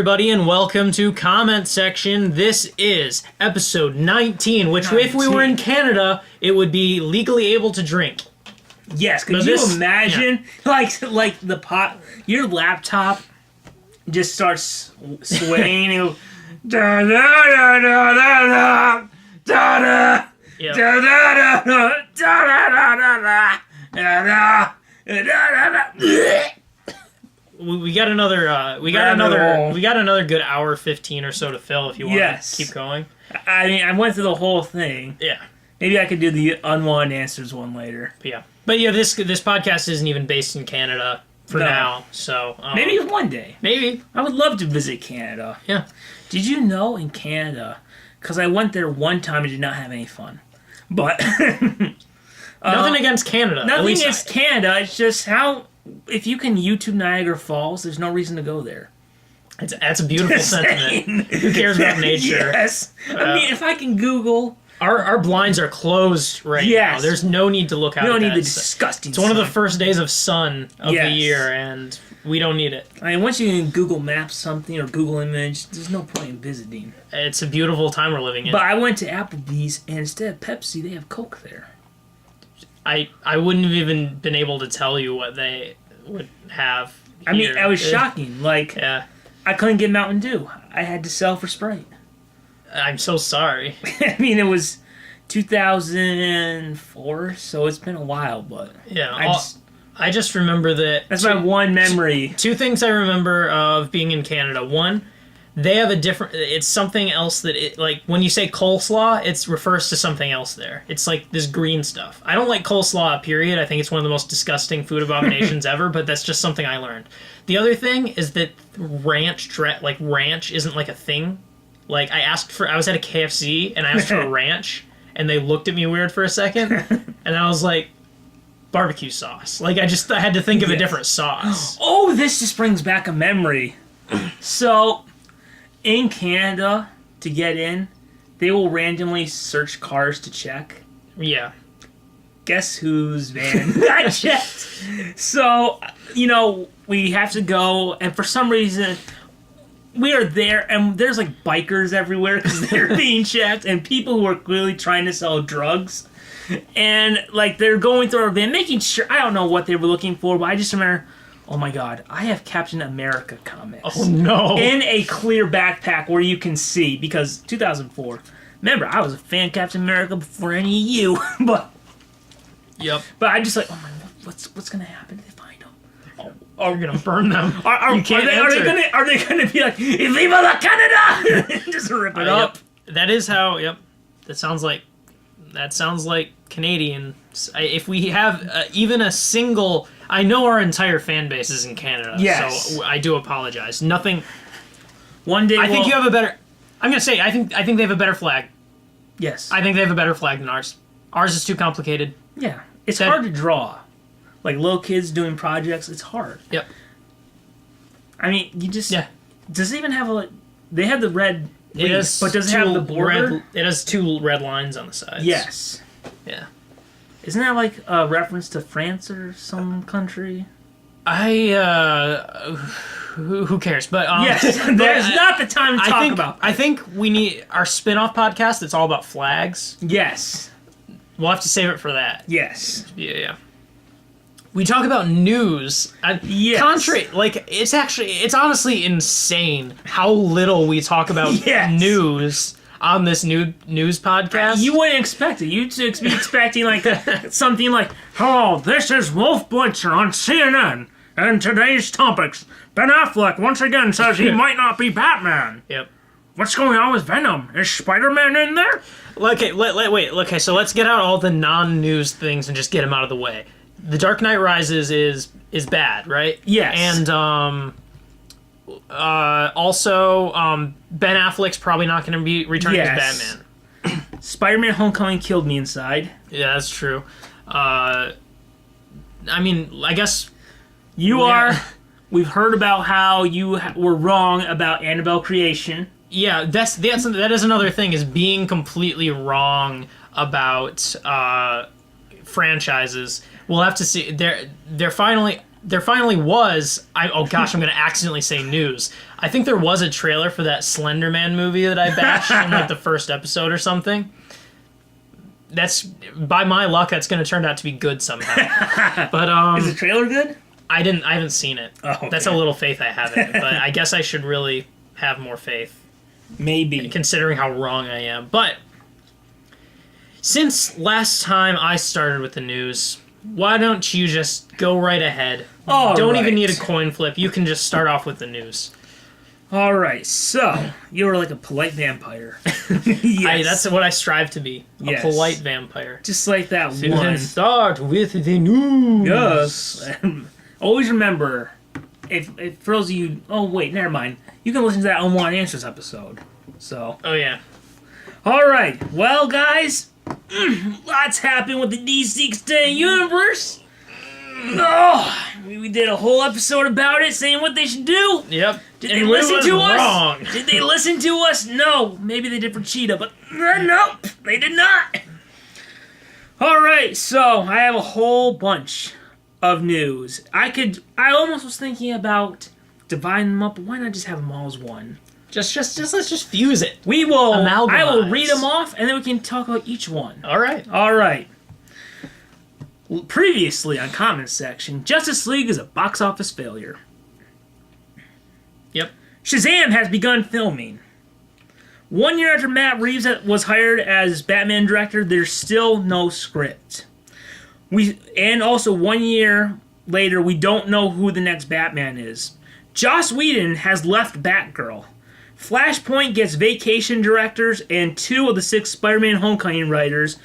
everybody, and welcome to Comment Section. This is episode 19, which if we were in Canada, it would be legally able to drink. Yes, could you imagine, like the pot, your laptop just starts swaying, and da da da da da da da da da da da da da da da. We got another good hour 15 or so to fill if you want to keep going. I mean, I went through the whole thing. Yeah. Maybe I could do the unwanted answers one later. But this podcast isn't even based in Canada for now, so maybe one day. Maybe I would love to visit Canada. Yeah. Did you know in Canada? Because I went there one time and did not have any fun. But nothing against Canada. Nothing against Canada. It's just how. If you can YouTube Niagara Falls, there's no reason to go there. That's a beautiful sentiment. Who cares about nature? Yes. I mean, if I can Google... Our blinds are closed now. There's no need to look out. We don't need the sun. disgusting It's one of the first days of sun of the year, and we don't need it. I mean, once you can Google Maps something or Google Image, there's no point in visiting. It's a beautiful time we're living in. But I went to Applebee's, and instead of Pepsi, they have Coke there. I wouldn't have even been able to tell you what they would have here. I mean, it was shocking. Like, I couldn't get Mountain Dew. I had to sell for Sprite. I'm so sorry. I mean, it was 2004, so it's been a while, but... Yeah, I just remember that... That's my one memory. Two things I remember of being in Canada. One, they have a different... It's something else that... like, when you say coleslaw, it refers to something else there. It's like this green stuff. I don't like coleslaw, period. I think it's one of the most disgusting food abominations ever, but that's just something I learned. The other thing is that ranch isn't like a thing. Like, I was at a KFC, and I asked for a ranch, and they looked at me weird for a second, and I was like, barbecue sauce. Like, I had to think of a different sauce. Oh, this just brings back a memory. So... in Canada, to get in, they will randomly search cars to check. Yeah. Guess whose van got checked? So, we have to go, and for some reason, we are there, and there's, like, bikers everywhere because they're being checked, and people who are clearly trying to sell drugs. And, like, they're going through our van, making sure, I don't know what they were looking for, but I just remember... oh my god, I have Captain America comics. Oh no. In a clear backpack where you can see, because 2004. Remember, I was a fan of Captain America before any of you, but... Yep. But I just like, oh my, what's gonna happen if they find them? Are we gonna burn them? Are they gonna be like, Viva la Canada! Just rip it up? Yep. That is how, That sounds like Canadian. If we have even a single... I know our entire fan base is in Canada, so I do apologize. Nothing... One day I think you have a better... I'm going to say, I think they have a better flag. Yes. I think they have a better flag than ours. Ours is too complicated. Yeah. It's hard to draw. Like, little kids doing projects, it's hard. Yep. I mean, you just... Yeah. Does it even have a... They have the red... but does it have the border? It has two red lines on the sides. Yes. Yeah. Isn't that like a reference to France or some country? Who cares? But yes, there's not the time to talk about. I think we need our spin-off podcast that's all about flags. Yes. We'll have to save it for that. Yes. Yeah. We talk about news. Yes. Contrary, like, it's honestly insane how little we talk about news on this news podcast. You wouldn't expect it. You'd be expecting like something like, "Hello, this is Wolf Blitzer on CNN, and today's topics: Ben Affleck once again says he might not be Batman. Yep. What's going on with Venom? Is Spider-Man in there?" Okay, wait. Okay, so let's get out all the non-news things and just get them out of the way. The Dark Knight Rises is bad, right? Yes. And also, Ben Affleck's probably not going to be returning as Batman. Spider-Man Homecoming killed me inside. Yeah, that's true. I mean, I guess... We've heard about how you were wrong about Annabelle Creation. Yeah, that is another thing, is being completely wrong about franchises. We'll have to see. They're finally... there finally was. Oh gosh, I'm going to accidentally say news. I think there was a trailer for that Slender Man movie that I bashed in like the first episode or something. That's, by my luck, that's going to turn out to be good somehow. But is the trailer good? I haven't seen it. Oh, okay. That's a little faith I have in it. But I guess I should really have more faith, Maybe. considering how wrong I am. But since last time I started with the news, why don't you just go right ahead? Don't even need a coin flip. You can just start off with the news. All right, so you're like a polite vampire. Yes. That's what I strive to be. A polite vampire. Just like that So one. then start with the news. Yes. Always remember, if for those of you... Oh, wait, never mind. You can listen to that Unwanted Answers episode. So... Oh, yeah. All right. Well, guys, lots happened with the DC Extended Universe. Oh, we did a whole episode about it, saying what they should do. Yep. Did they listen to us? Wrong. Did they listen to us? No. Maybe they did for Cheetah, but nope, they did not. All right, so I have a whole bunch of news. I almost was thinking about dividing them up, but why not just have them all as one? Just let's just fuse it. We will. Amalgamize. I will read them off, and then we can talk about each one. All right. All right. Previously on Comments section, Justice League is a box office failure. Yep. Shazam has begun filming. 1 year after Matt Reeves was hired as Batman director, there's still no script. And also 1 year later, we don't know who the next Batman is. Joss Whedon has left Batgirl. Flashpoint gets vacation directors and 2 of the 6 Spider-Man Homecoming writers,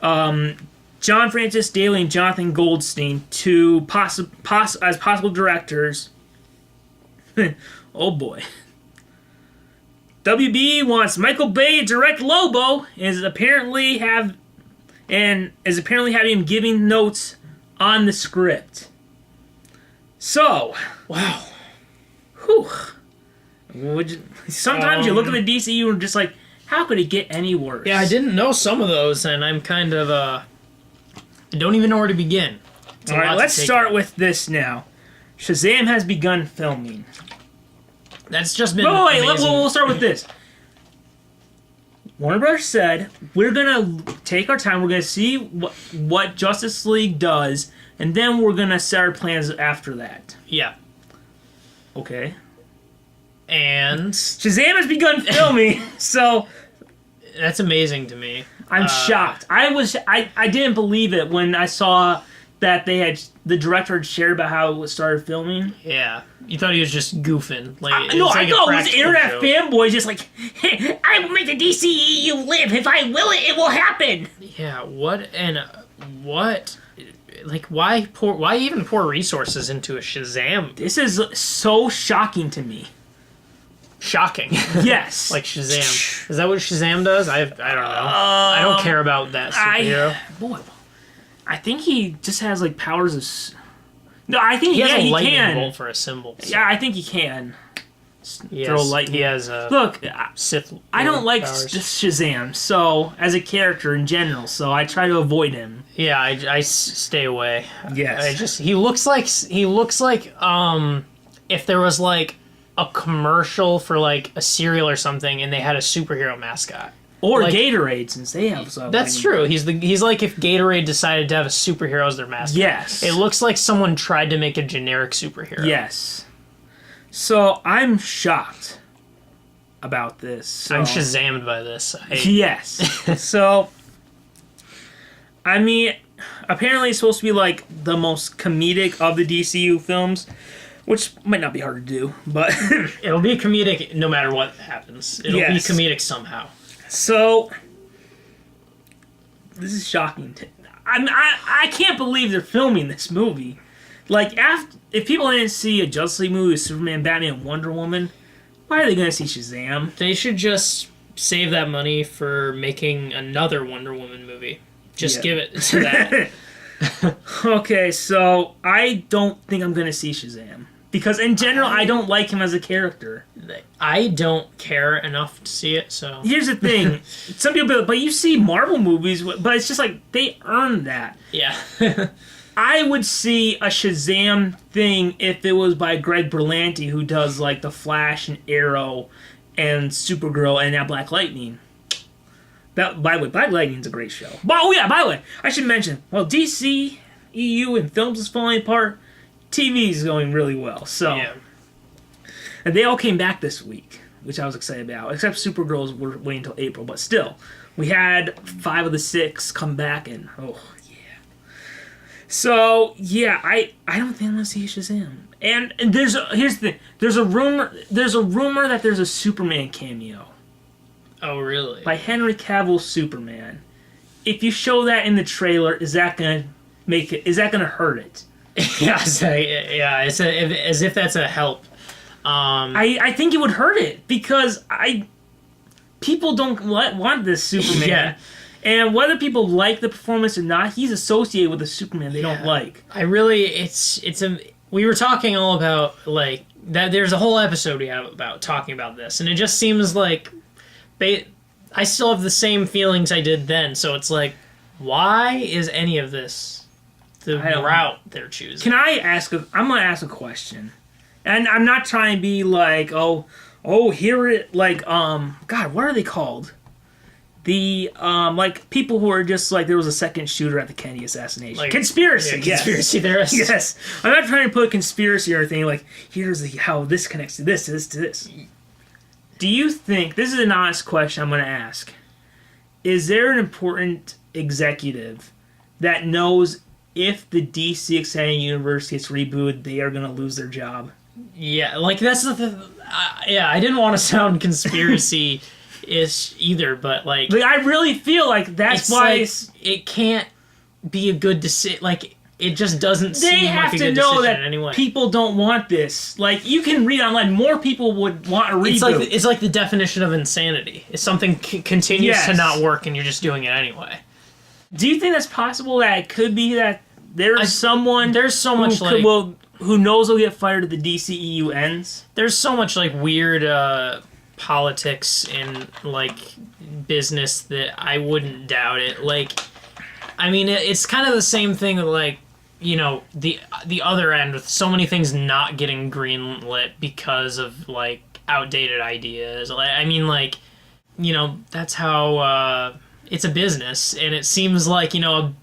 John Francis Daly and Jonathan Goldstein, to as possible directors. Oh boy. WB wants Michael Bay to direct Lobo, and is apparently having him giving notes on the script. So, Wow. whew. Sometimes you look at the DCU and just like, how could it get any worse? Yeah, I didn't know some of those, and I'm kind of I don't even know where to begin. All right, let's start with this now. Shazam has begun filming. That's just been Wait, amazing. we'll start with this. Warner Brothers said, we're going to take our time, we're going to see what Justice League does, and then we're going to set our plans after that. Yeah. Okay. And Shazam has begun filming, so that's amazing to me. I'm shocked. I didn't believe it when I saw that the director had shared about how it started filming. Yeah. You thought he was just goofing. No, I thought it was internet fanboys just like, hey, I will make the DCEU live. If I will it will happen. Yeah, what? Like, why even pour resources into a Shazam? This is so shocking to me. Shocking. Yes. Like Shazam. Is that what Shazam does? I don't know. I don't care about that superhero. I think he just has like powers of. No, I think He has a he lightning can. bolt for a symbol. So. Yeah, I think he can. Throw lightning. He has a Look, Sith. I don't like powers. Shazam, so as a character in general, so I try to avoid him. Yeah, I stay away. Yes. He looks like if there was like a commercial for like a cereal or something and they had a superhero mascot. Or like, Gatorade, since they have some. That's true. He's like if Gatorade decided to have a superhero as their mascot. Yes. It looks like someone tried to make a generic superhero. Yes. So I'm shocked about this. So. I'm Shazammed by this. Yes. So, I mean, apparently it's supposed to be like the most comedic of the DCU films, which might not be hard to do, but It'll be comedic no matter what happens. It'll be comedic somehow. So, this is shocking. I can't believe they're filming this movie. Like, if people didn't see a Justice League movie with Superman, Batman, and Wonder Woman, why are they going to see Shazam? They should just save that money for making another Wonder Woman movie. Just give it to that. Okay, so I don't think I'm going to see Shazam. Because in general, I don't like him as a character. I don't care enough to see it, so... Here's the thing. Some people be like, but you see Marvel movies, but it's just like, they earn that. Yeah. I would see a Shazam thing if it was by Greg Berlanti, who does like the Flash and Arrow and Supergirl and now Black Lightning. By the way, Black Lightning's a great show. Oh yeah, by the way, I should mention, well, DCEU and films is falling apart, TV is going really well. So, Yeah. and they all came back this week, which I was excited about. Except Supergirl's we're waiting until April, but still, we had 5 of the 6 come back, and oh yeah. So yeah, I don't think I'm gonna see Shazam. And here's the thing. There's a rumor that there's a Superman cameo Oh, really? by Henry Cavill's Superman. If you show that in the trailer, is that gonna make it? Is that gonna hurt it? Yeah, it's as if that's a help. I think it would hurt it because people don't want this Superman. Yeah. And whether people like the performance or not, he's associated with a Superman they don't like. We were talking all about like that. There's a whole episode we have about talking about this, and it just seems like I still have the same feelings I did then. So it's like, why is any of this the route they're choosing? Can I ask? I'm gonna ask a question, and I'm not trying to be like, here it like God, what are they called? The like people who are just like there was a second shooter at the Kennedy assassination. Like, Conspiracy, yeah, yes. conspiracy theorists. Yes, I'm not trying to put conspiracy or anything. Like here's how this connects to this, to this, to this. Do you think this is an honest question? I'm going to ask. Is there an important executive that knows if the DC Extended Universe gets rebooted, they are going to lose their job? Yeah, like that's the. I didn't want to sound conspiracy-ish either, but like I really feel like that's why it can't be a good decision. Like it just doesn't they seem have like a to good know decision that in any way. people don't want this. Like you can read online, more people would want a reboot. It's like the definition of insanity. If something continues to not work and you're just doing it anyway. Do you think that's possible? That it could be that there's someone there's so much who knows will get fired if the DCEU ends? There's so much like weird politics in like business that I wouldn't doubt it. Like, I mean, it's kind of the same thing with like, you know, the other end with so many things not getting greenlit because of like outdated ideas. Like, I mean, like, you know, that's how it's a business, and it seems like, you know,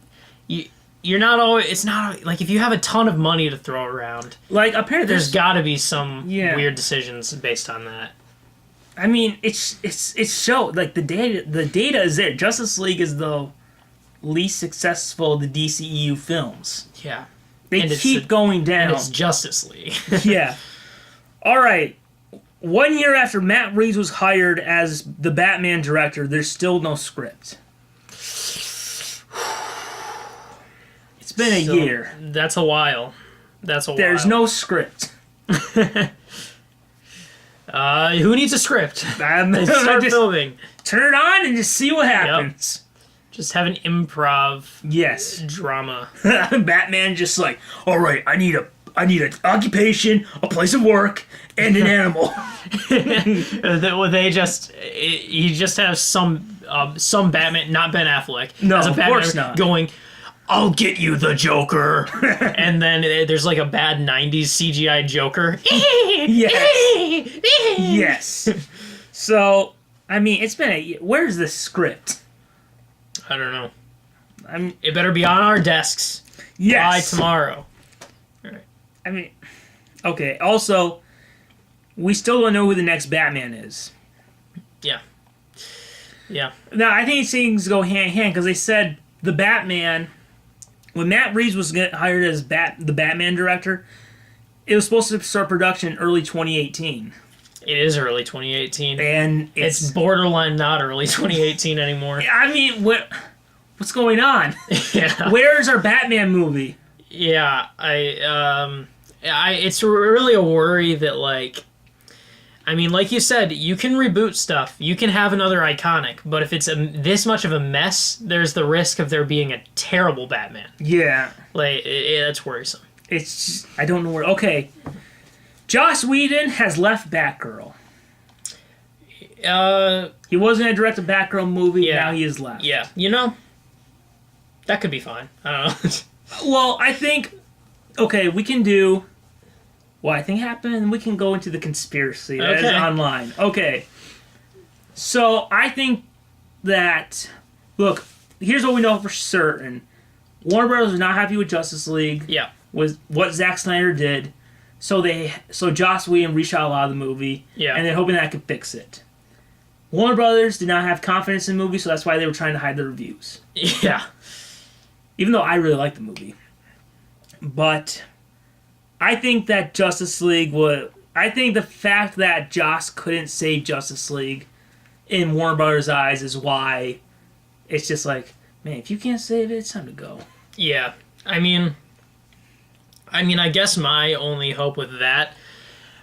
you're not always. It's not like if you have a ton of money to throw around. Like apparently, there's got to be some weird decisions based on that. I mean, it's show like the data is there. Justice League is the least successful of the DCEU films. Yeah, they keep going down. And it's Justice League. Yeah. All right. 1 year after Matt Reeves was hired as the Batman director, there's still no script. It's been a year. That's a while. There's no script. Who needs a script? Start filming. Turn it on and just see what happens. Yep. Just have an improv drama. Batman just like, all right, I need an occupation, a place of work, and an animal. You just have some Batman, not Ben Affleck. No, as a of Batman course not. Going, I'll get you the Joker. And then there's like a bad 90s CGI Joker. Yes. Yes. So, I mean, it's been a year. Where's the script? I don't know. It better be on our desks by tomorrow. All right. I mean, okay. Also, we still don't know who the next Batman is. Yeah. Yeah. Now, I think things go hand in hand because they said the Batman, when Matt Reeves was hired as the Batman director, it was supposed to start production in early 2018. It is early 2018. And it's borderline not early 2018 anymore. I mean, what's going on? Yeah. Where's our Batman movie? Yeah, it's really a worry that, like, I mean, like you said, you can reboot stuff. You can have another iconic, but if it's this much of a mess, there's the risk of there being a terrible Batman. Yeah. Like, that's worrisome. It's just, I don't know where. Okay. Joss Whedon has left Batgirl. He wasn't going to direct a Batgirl movie, now he has left. Yeah. You know, that could be fine. I don't know. Well, I think, okay, we can do what I think happened, and we can go into the conspiracy that is Okay. online. Okay. So, I think that, look, here's what we know for certain. Warner Bros. Was not happy with Justice League, Yeah. with what Zack Snyder did, so Joss Whedon reshot a lot of the movie, Yeah. and they're hoping that could fix it. Warner Brothers did not have confidence in the movie, so that's why they were trying to hide the reviews. Yeah. Even though I really like the movie. But I think that Justice League would... I think the fact that Joss couldn't save Justice League in Warner Brothers' eyes is why it's just like, man, if you can't save it, it's time to go. Yeah. I mean, I guess my only hope with that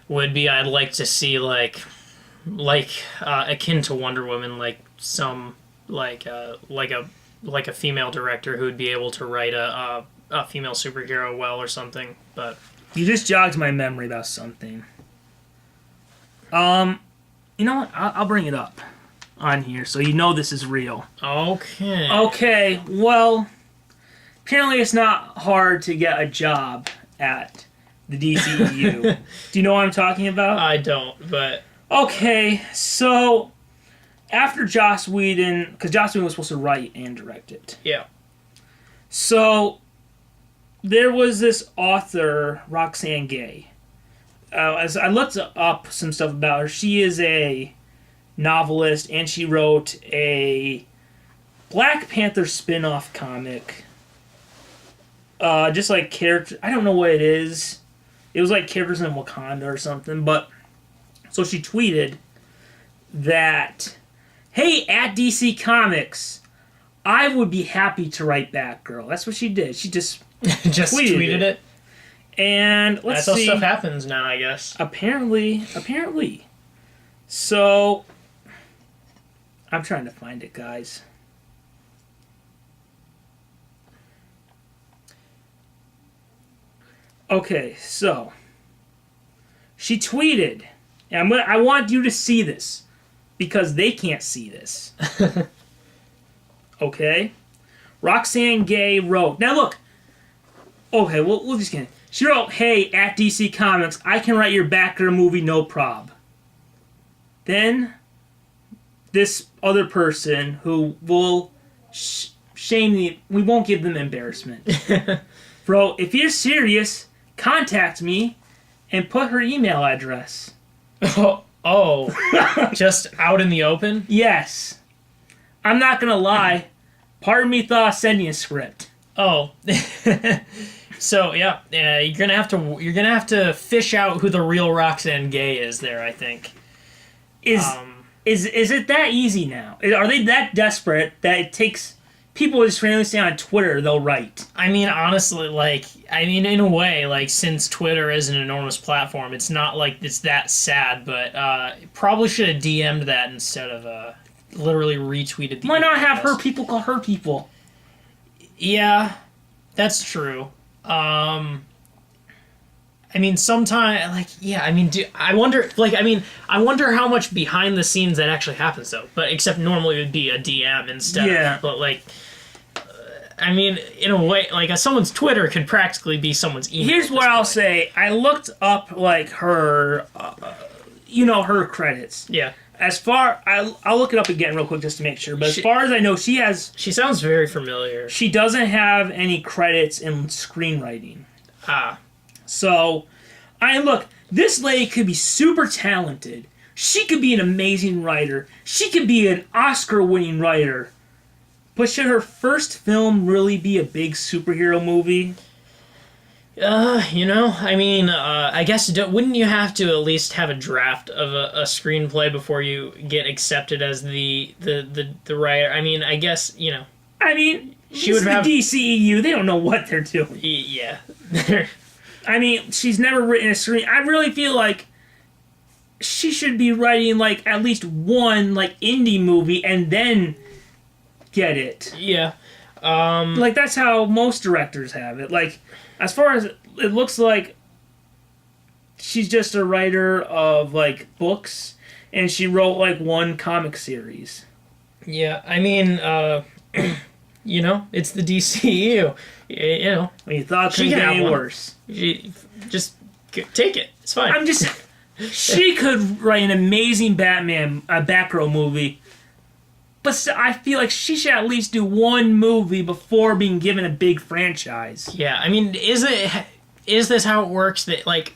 would be I'd like to see akin to Wonder Woman, some like a female director who would be able to write a female superhero well or something. But You just jogged my memory about something. You know what? I'll bring it up on here so you know this is real. okay, Okay, well, apparently it's not hard to get a job at the DCEU. Do you know what I'm talking about? I don't, but Okay, so after Joss Whedon, because Joss Whedon was supposed to write and direct it. yeah, So there was this author, Roxane Gay. As I looked up some stuff about her, she is a novelist, and she wrote a Black Panther spin-off comic. Just like character, I don't know what it is. It was like characters in Wakanda or something, but so she tweeted that, "Hey, at DC Comics, I would be happy to write Batgirl." That's what she did. She just just tweeted it. And let's That's how see. stuff happens now, I guess. Apparently. So, I'm trying to find it, guys. Okay, so she tweeted, and I want you to see this because they can't see this. Okay, Roxane Gay wrote. Now look. Okay, we'll just get it. She wrote, "Hey, at DC Comics, I can write your Batgirl movie, no prob." Then, this other person who will we won't give them embarrassment, wrote, "If you're serious, contact me," and put her email address. Oh, just out in the open? Yes. I'm not gonna lie. Part of me thought I was sending a script. Oh. So yeah, you're gonna have to fish out who the real Roxane Gay is there, I think. Is it that easy now? Are they that desperate that it takes people just randomly say on Twitter they'll write? I mean, honestly, in a way, since Twitter is an enormous platform, it's not like it's that sad, but probably should have DM'd that instead of literally retweeted the Why not email have address. her people call her people? Yeah, that's true. I mean, sometimes, I wonder how much behind the scenes that actually happens, though. But except normally it would be a DM instead. Yeah. But in a way, someone's Twitter could practically be someone's email. Here's at what this I'll point. say. I looked up her, her credits. Yeah, I'll look it up again real quick just to make sure. But as far as I know, she sounds very familiar. she doesn't have any credits in screenwriting. Ah, So, look, this lady could be super talented. She could be an amazing writer. She could be an Oscar-winning writer. But should her first film really be a big superhero movie? I guess wouldn't you have to at least have a draft of a screenplay before you get accepted as the writer? I mean, I guess She would have the DCEU. They don't know what they're doing. Yeah. She's never written a screen. I really feel like she should be writing at least one indie movie and then get it. Yeah. That's how most directors have it. As far as it looks like, she's just a writer of books, and she wrote one comic series. Yeah. I mean, You know, it's the DCEU. You know, You thought it She couldn't can get have any one. worse. just take it. It's fine. I'm just. She could write an amazing Batgirl movie, but I feel like she should at least do one movie before being given a big franchise. Yeah, I mean, is this how it works? That like,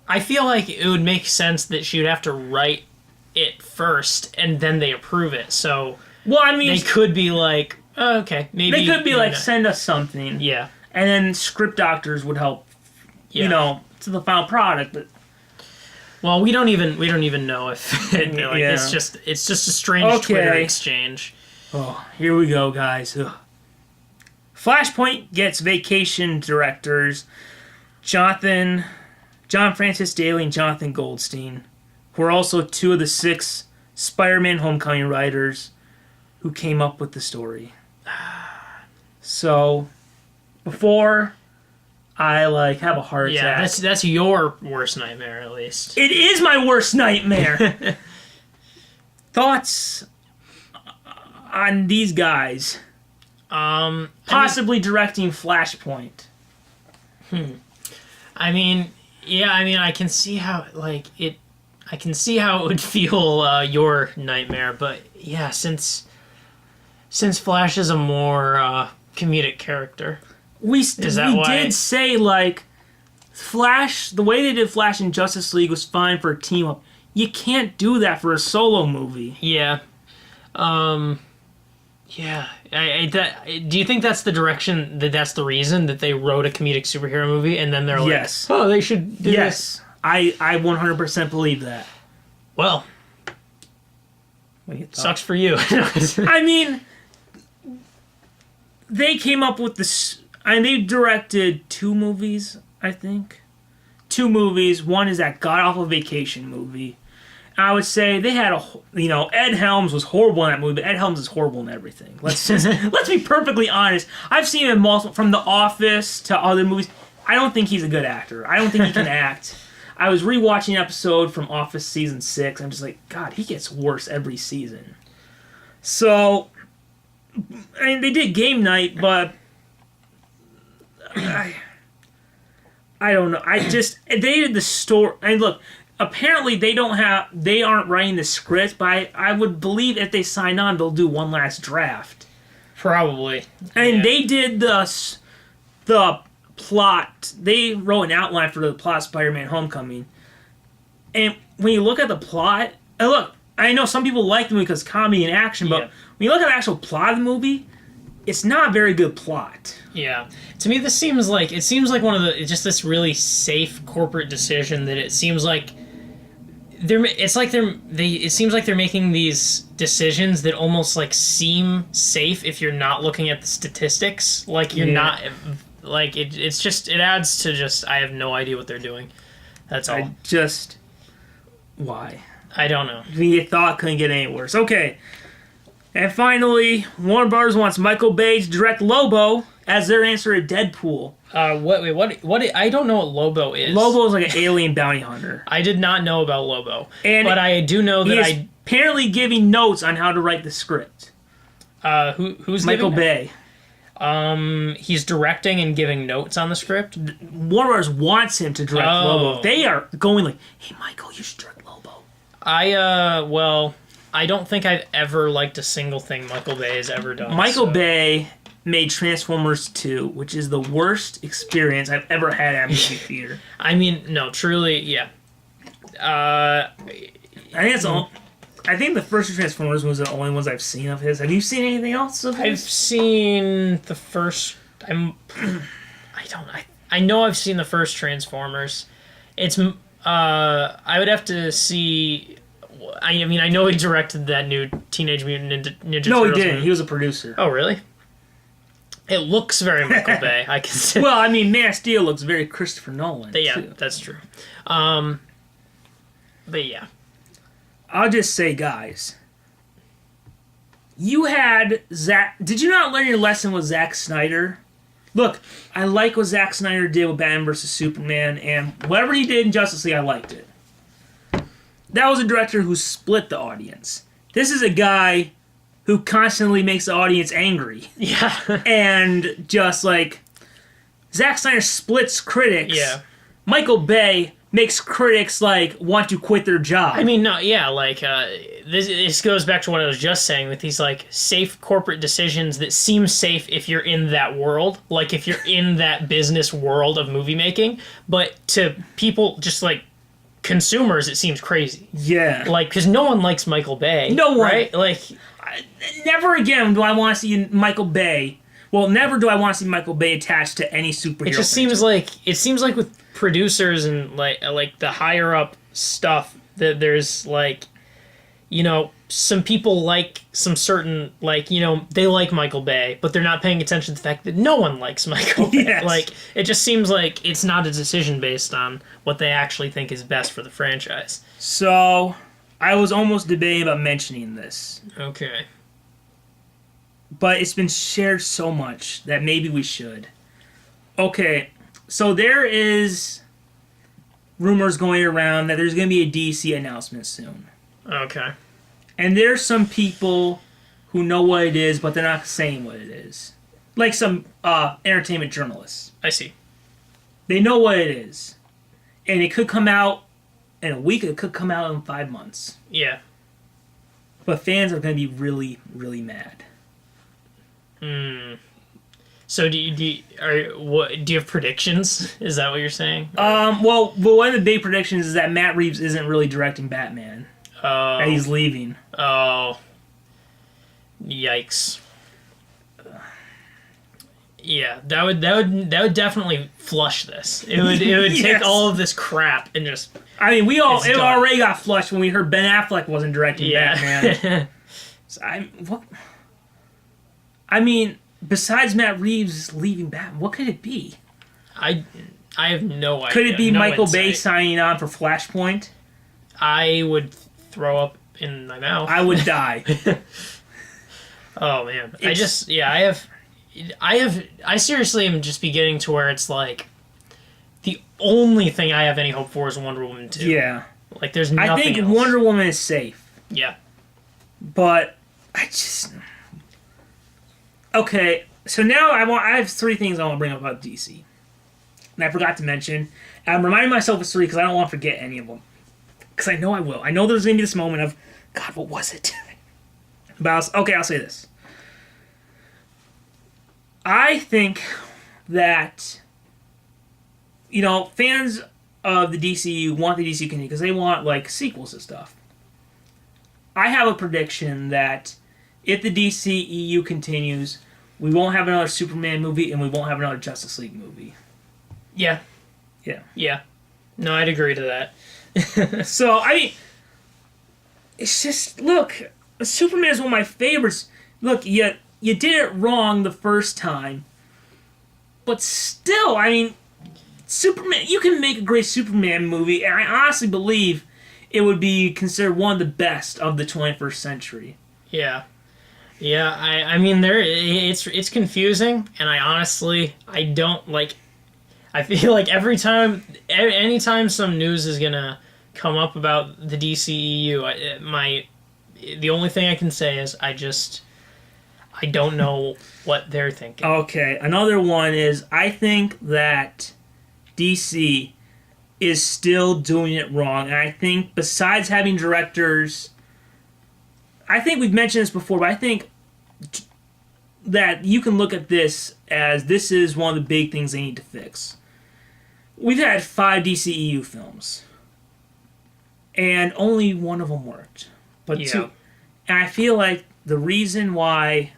I feel like it would make sense that she would have to write it first, and then they approve it. So, Well, I mean, they could be like, oh, okay, maybe they could be like, not. send us something, Yeah, and then script doctors would help, yeah. to the final product. But Well, we don't even know if Yeah. it's just a strange Twitter Okay. exchange. oh, here we go, guys. Ugh. Flashpoint gets vacation directors John Francis Daly and Jonathan Goldstein, who are also two of the 6 Spider-Man Homecoming writers who came up with the story. So, before I have a heart Yeah, attack, that's your worst nightmare, at least. it is my worst nightmare. Thoughts on these guys possibly directing Flashpoint? I mean, I can see how I can see how it would feel your nightmare, but yeah, since Flash is a more comedic character. Did why? say Flash, the way they did Flash in Justice League was fine for a team up. You can't do that for a solo movie. Yeah. Yeah. Do you think that's the direction, that's the reason that they wrote a comedic superhero movie and then they're like, Yes. oh, they should do Yes, I 100% believe that. Well, What do you thought? sucks for you. I mean, they came up with this. They directed 2 movies, I think. 2 movies. One is that god awful Vacation movie. I would say they had Ed Helms was horrible in that movie, but Ed Helms is horrible in everything. Let's be perfectly honest. I've seen him from The Office to other movies. I don't think he's a good actor. I don't think he can act. I was rewatching an episode from Office season 6. I'm just like, God, he gets worse every season. So, I mean, they did Game Night, but I don't know. They did the story. And look, apparently they aren't writing the script, but I would believe if they sign on, they'll do one last draft. Probably. And Yeah. they did the plot. They wrote an outline for the plot of Spider-Man Homecoming. And when you look at the plot, and look, I know some people like the movie because comedy and action, but Yeah. when you look at the actual plot of the movie, it's not a very good plot. Yeah. To me, this seems like one of the just this really safe corporate decision that it seems like it seems like they're making these decisions that almost seem safe if you're not looking at the statistics. Like you're not it adds to just I have no idea what they're doing. That's all. Why? I don't know. You thought it couldn't get any worse. Okay. And finally, Warner Bros. Wants Michael Bay to direct Lobo as their answer to Deadpool. What? I don't know what Lobo is. Lobo is like an alien bounty hunter. I did not know about Lobo, And but I do know He that is apparently giving notes on how to write the script. who's Michael giving? Bay. He's directing and giving notes on the script. Warner Bros. Wants him to direct Oh. Lobo. They are going hey, Michael, you should direct Lobo. I don't think I've ever liked a single thing Michael Bay has ever done. Michael so. Bay made Transformers 2, which is the worst experience I've ever had at a movie theater. I mean, no, truly, yeah. I think the first two Transformers was the only ones I've seen of his. Have you seen anything else of I've his? seen the first. I know I've seen the first Transformers. It's. I would have to see. I mean, I know he directed that new Teenage Mutant Ninja No, he Turtles didn't. movie. He was a producer. Oh, really? It looks very Michael Bay. I can say. Well, I mean, Man of Steel looks very Christopher Nolan. Yeah, too. that's true. But yeah. I'll just say, guys, you had Zack. Did you not learn your lesson with Zack Snyder? Look, I like what Zack Snyder did with Batman vs Superman, and whatever he did in Justice League, I liked it. That was a director who split the audience. This is a guy who constantly makes the audience angry. Yeah. And just like Zack Snyder splits critics. Yeah. Michael Bay makes critics like want to quit their job. I mean, no, yeah, like this goes back to what I was just saying with these like safe corporate decisions that seem safe if you're in that world, like if you're in that business world of movie making, but to people just like consumers, it seems crazy. Yeah, like because no one likes Michael Bay. No one, right? Like, never again do I want to see Michael Bay. Well, never do I want to see Michael Bay attached to any superhero. It just seems like with producers and like the higher up stuff that there's like, you know, some people like some certain like, you know, they like Michael Bay, but they're not paying attention to the fact that no one likes Michael Bay. Yes. Like it just seems like it's not a decision based on what they actually think is best for the franchise. So I was almost debating about mentioning this. Okay. But it's been shared so much that maybe we should. Okay, so there is rumors going around that there's going to be a DC announcement soon. Okay. And there's some people who know what it is, but they're not saying what it is. Like some entertainment journalists. I see. They know what it is. And it could come out in a week, it could come out in 5 months. Yeah. But fans are going to be really, really mad. So do you have predictions? Is that what you're saying? Well, one of the big predictions is that Matt Reeves isn't really directing Batman. That he's leaving. Oh. Yikes. Yeah, that would definitely flush this. It would Yes. take all of this crap and just. I mean, it done. already got flushed when we heard Ben Affleck wasn't directing Batman. So I mean, besides Matt Reeves leaving Batman, what could it be? I have no idea. Could it be no Michael insight. Bay signing on for Flashpoint? I would throw up in my mouth. I would die. Oh man, I seriously am just beginning to where it's like the only thing I have any hope for is Wonder Woman 2. Yeah. Like there's nothing I think else. Wonder Woman is safe. Yeah. But okay, so now I have 3 things I want to bring up about DC. And I forgot to mention. And I'm reminding myself of 3 because I don't want to forget any of them. Because I know I will. I know there's going to be this moment of, God, what was it? But I'll say this. I think that, you know, fans of the DCU want the DCU to continue because they want, like, sequels and stuff. I have a prediction that if the DCEU continues, we won't have another Superman movie and we won't have another Justice League movie. Yeah. Yeah. Yeah. No, I'd agree to that. So, I mean, it's just, look, Superman is one of my favorites. Look, you did it wrong the first time, but still, I mean, Superman, you can make a great Superman movie, and I honestly believe it would be considered one of the best of the 21st century. Yeah. Yeah, I mean it's confusing, and I don't like. I feel like anytime some news is gonna come up about the DCEU, the only thing I can say is I don't know what they're thinking. Okay, another one is I think that DC is still doing it wrong, and I think besides having directors, I think we've mentioned this before, but I think that you can look at this as this is one of the big things they need to fix. We've had 5 DCEU films, and only one of them worked. But 2. And I feel like the reason why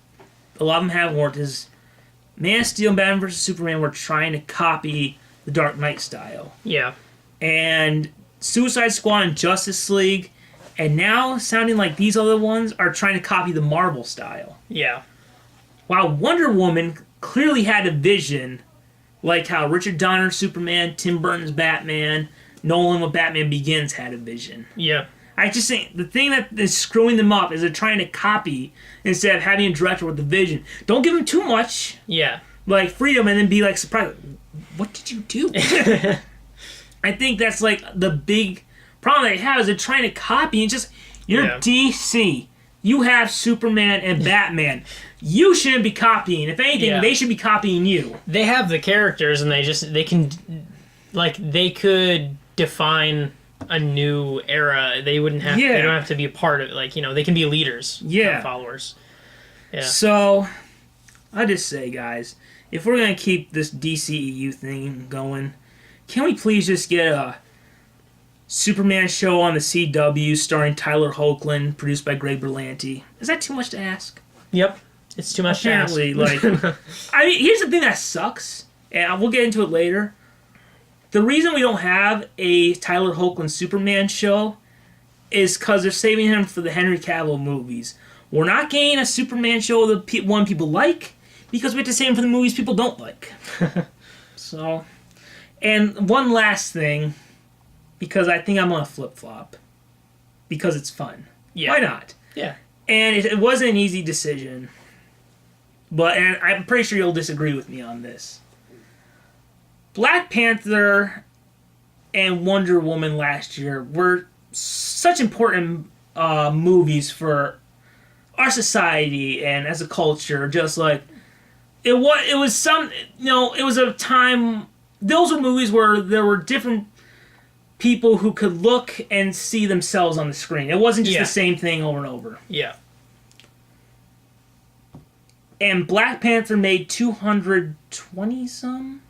a lot of them haven't worked is Man of Steel and Batman vs. Superman were trying to copy the Dark Knight style. Yeah. And Suicide Squad and Justice League, and now sounding like these other ones are trying to copy the Marvel style. Yeah. While Wonder Woman clearly had a vision, like how Richard Donner's Superman, Tim Burton's Batman, Nolan with Batman Begins had a vision. Yeah. I just think the thing that is screwing them up is they're trying to copy instead of having a director with a vision. Don't give them too much, Yeah. like freedom, and then be like surprised. What did you do? I think that's like the big problem they have is they're trying to copy and just you're Yeah. DC. You have Superman and Batman. You shouldn't be copying. If anything, they should be copying you. They have the characters, and they could define a new era. They wouldn't have. They don't have to be a part of it. Like, they can be leaders. Yeah. Followers. Yeah. So, I just say, guys, if we're gonna keep this DCEU thing going, can we please just get a Superman show on the CW starring Tyler Hoechlin, produced by Greg Berlanti? Is that too much to ask? Yep. It's too much Apparently, to ask. I mean, here's the thing that sucks, and we'll get into it later. The reason we don't have a Tyler Hoechlin Superman show is because they're saving him for the Henry Cavill movies. We're not getting a Superman show the one people like, because we have to save him for the movies people don't like. So, and one last thing, because I think I'm going to flip-flop. Because it's fun. Yeah. Why not? Yeah. And it wasn't an easy decision. And I'm pretty sure you'll disagree with me on this. Black Panther and Wonder Woman last year were such important movies for our society and as a culture. Just like, it was a time... Those were movies where there were different people who could look and see themselves on the screen. It wasn't just the same thing over and over. Yeah. And Black Panther made 220 some.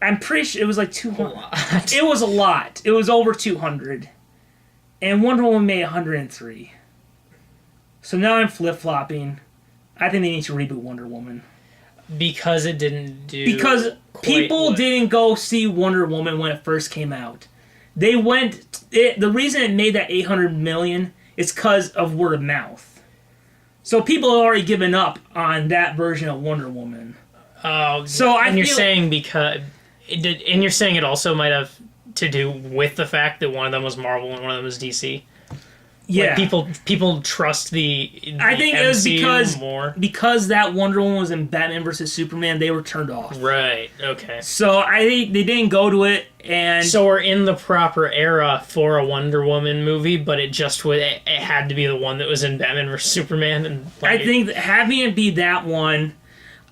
I'm pretty sure it was like 200. It was a lot. It was over 200. And Wonder Woman made 103. So now I'm flip-flopping. I think they need to reboot Wonder Woman. Because it didn't do... Because people didn't go see Wonder Woman when it first came out. They went... the reason it made that $800 million is because of word of mouth. So people had already given up on that version of Wonder Woman. Oh, so you're saying because... And you're saying it also might have to do with the fact that one of them was Marvel and one of them was DC? Yeah. Like people trust the I think MCU it was because that Wonder Woman was in Batman vs. Superman, they were turned off. Right, okay. So I think they didn't go to it, and... So we're in the proper era for a Wonder Woman movie, but it had to be the one that was in Batman vs. Superman. And I think that having it be that one,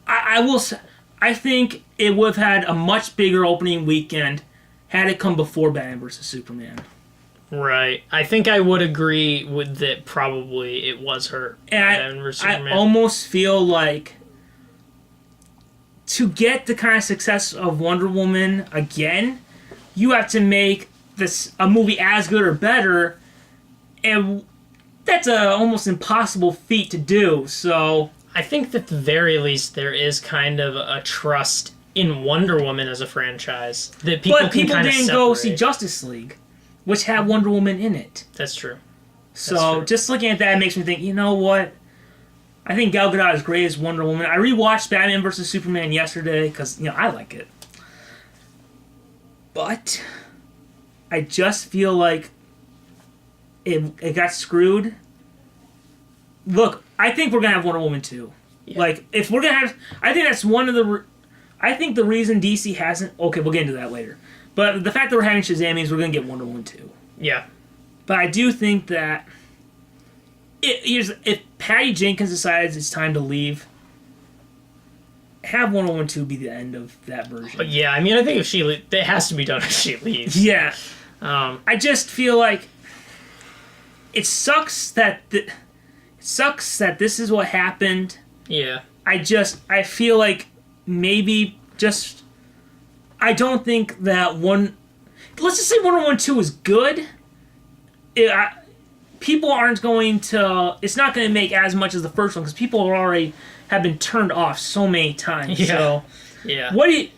I think it would have had a much bigger opening weekend had it come before Batman vs. Superman. Right. I think I would agree with that. Probably it was her. And I almost feel like to get the kind of success of Wonder Woman again, you have to make a movie as good or better, and that's a almost impossible feat to do. So I think that at the very least there is kind of a trust in Wonder Woman as a franchise that people but people didn't go see Justice League, which had Wonder Woman in it. That's true. So just looking at that makes me think, you know what? I think Gal Gadot is great as Wonder Woman. I rewatched Batman vs. Superman yesterday because, I like it. But I just feel like it got screwed. Look, I think we're going to have Wonder Woman 2. Yeah. Like, if we're going to have... I think that's one of the... I think the reason DC hasn't... Okay, we'll get into that later. But the fact that we're having Shazam means we're going to get Wonder Woman 2. Yeah. But I do think that if Patty Jenkins decides it's time to leave, have Wonder Woman 2 be the end of that version. Yeah, I mean, I think if she it has to be done if she leaves. Yeah. I just feel like it sucks that this is what happened. Yeah. I feel like maybe just... I don't think that one... Let's just say Wonder Woman 2 is good. People aren't going to... It's not going to make as much as the first one because people already have been turned off so many times. Yeah. So, yeah. What do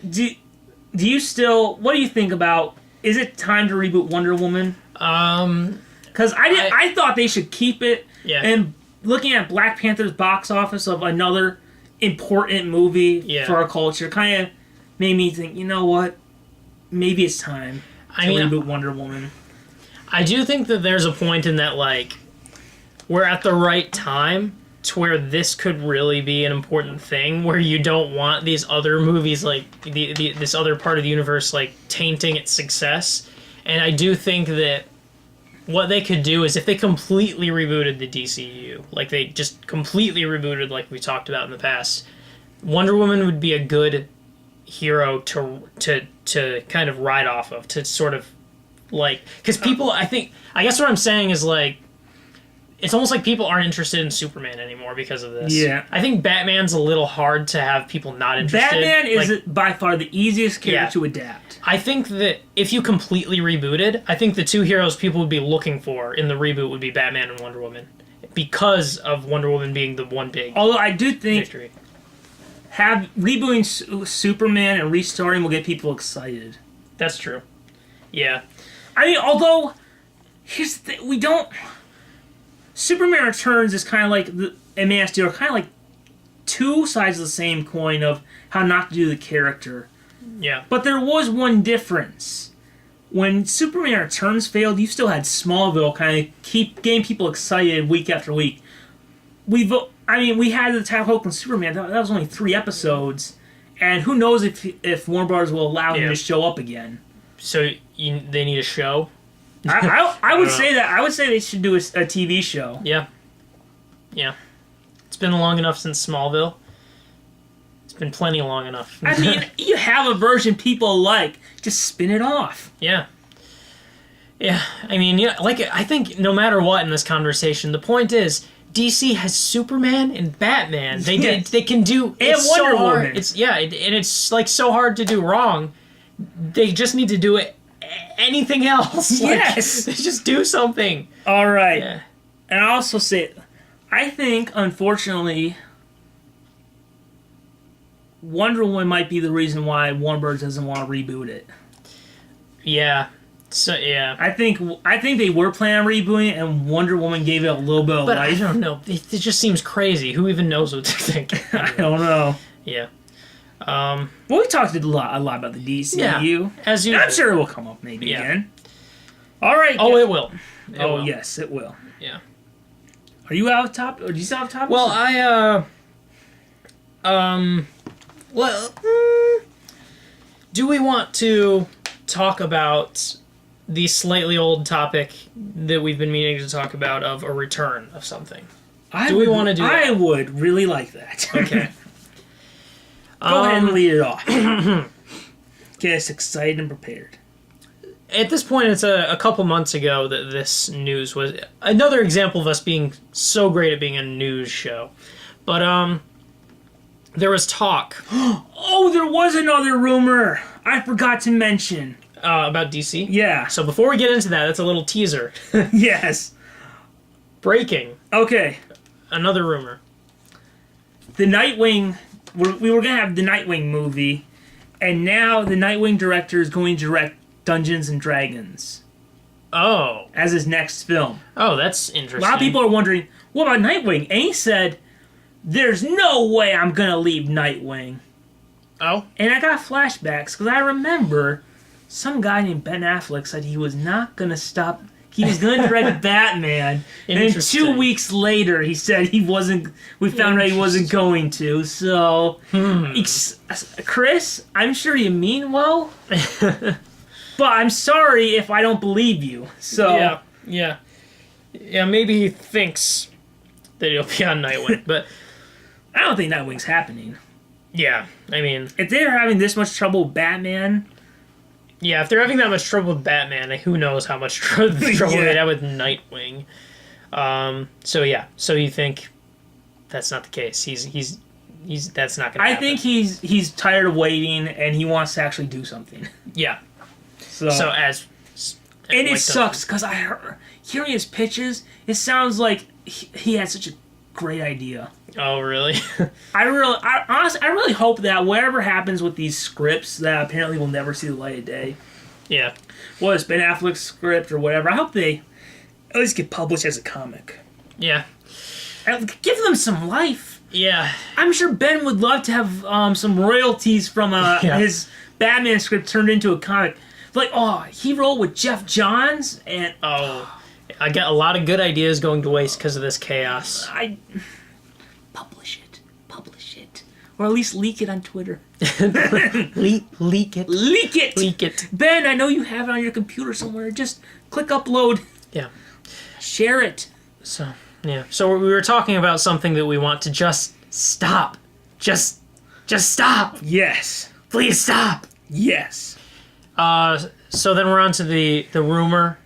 you think about... Is it time to reboot Wonder Woman? Because I thought they should keep it. Yeah. And looking at Black Panther's box office of another important movie for our culture kind of made me think, you know what? Maybe it's time to reboot Wonder Woman. I do think that there's a point in that, like, we're at the right time to where this could really be an important thing, where you don't want these other movies, like, this other part of the universe, like, tainting its success. And I do think that what they could do is if they completely rebooted the DCEU, like they just completely rebooted, like we talked about in the past, Wonder Woman would be a good hero to kind of ride off of, to sort of like, because people, I guess what I'm saying is like, it's almost like people aren't interested in Superman anymore because of this. Yeah. I think Batman's a little hard to have people not interested. Batman is like, by far the easiest character to adapt. I think that if you completely rebooted, I think the two heroes people would be looking for in the reboot would be Batman and Wonder Woman, because of Wonder Woman being the one big Although I do think victory. Rebooting Superman and restarting will get people excited. That's true. Yeah. I mean, although here's the thing, we don't. Superman Returns is kind of like and Man of Steel are kind of like two sides of the same coin of how not to do the character. Yeah. But there was one difference. When Superman Returns failed, you still had Smallville kind of keep getting people excited week after week. We had the Town Hope and Superman. That was only 3 episodes, and who knows if Warner Bros. Will allow him to show up again. So they need a show. I would say that. I would say they should do a TV show. Yeah. Yeah. It's been long enough since Smallville. It's been plenty long enough. I mean, you have a version people like. Just spin it off. Yeah. Yeah. I mean, yeah. Like, I think no matter what in this conversation, the point is DC has Superman and Batman. They can do. It's Wonder so hard. Woman. And it's like so hard to do wrong. They just need to do it. Anything else? Yes. Like, just do something. All right. Yeah. And I also say, I think, unfortunately, Wonder Woman might be the reason why Warner Bros. Doesn't want to reboot it. Yeah. So, yeah. I think they were planning on rebooting it, and Wonder Woman gave it a little bit of But life. I don't know. It just seems crazy. Who even knows what they're thinking? I don't know. Yeah. Well, we talked a lot about the DCEU. Yeah, as usual. I'm sure it will come up maybe Yeah. again. All right. Oh, it will. It will. Yes, it will. Yeah. Are you out of top? Or do you still have topics? Well, do we want to talk about the slightly old topic that we've been meaning to talk about of a return of something? Do we want to do that? I would really like that. Okay. Go ahead and lead it off. Get us excited and prepared. At this point, it's a couple months ago that this news was another example of us being so great at being a news show. But there was talk. Oh, there was another rumor I forgot to mention. About DC? Yeah. So before we get into that, that's a little teaser. Yes. Breaking. Okay. Another rumor. The Nightwing... We were going to have the Nightwing movie, and now the Nightwing director is going to direct Dungeons and Dragons Oh. as his next film. Oh, that's interesting. A lot of people are wondering, what about Nightwing? And he said, there's no way I'm going to leave Nightwing. Oh? And I got flashbacks, because I remember some guy named Ben Affleck said he was not going to stop... He was going to direct Batman, and 2 weeks later he said he wasn't... We found out he wasn't going to, so... Chris, I'm sure you mean well, but I'm sorry if I don't believe you, so... Yeah, maybe he thinks that he'll be on Nightwing, but... I don't think Nightwing's happening. Yeah, I mean... If they're having this much trouble with Batman... Yeah, if they're having that much trouble with Batman, who knows how much trouble they'd have with Nightwing. So you think that's not the case? He's that's not going to happen. I think he's tired of waiting and he wants to actually do something. Yeah. So and it sucks because hearing his pitches, it sounds like he had such a great idea. Oh, really? Honestly, I really hope that whatever happens with these scripts that apparently will never see the light of day. Yeah. Well, it's Ben Affleck's script or whatever. I hope they at least get published as a comic. Yeah. Give them some life. Yeah. I'm sure Ben would love to have some royalties from his Batman script turned into a comic. Like, he wrote with Jeff Johns and... I got a lot of good ideas going to waste because of this chaos. Publish it. Or at least leak it on Twitter. Leak it. Leak it! Leak it. Ben, I know you have it on your computer somewhere. Just click upload. Yeah. Share it. So, yeah. So we were talking about something that we want to just stop. Just stop. Yes. Please stop. Yes. So then we're on to the rumor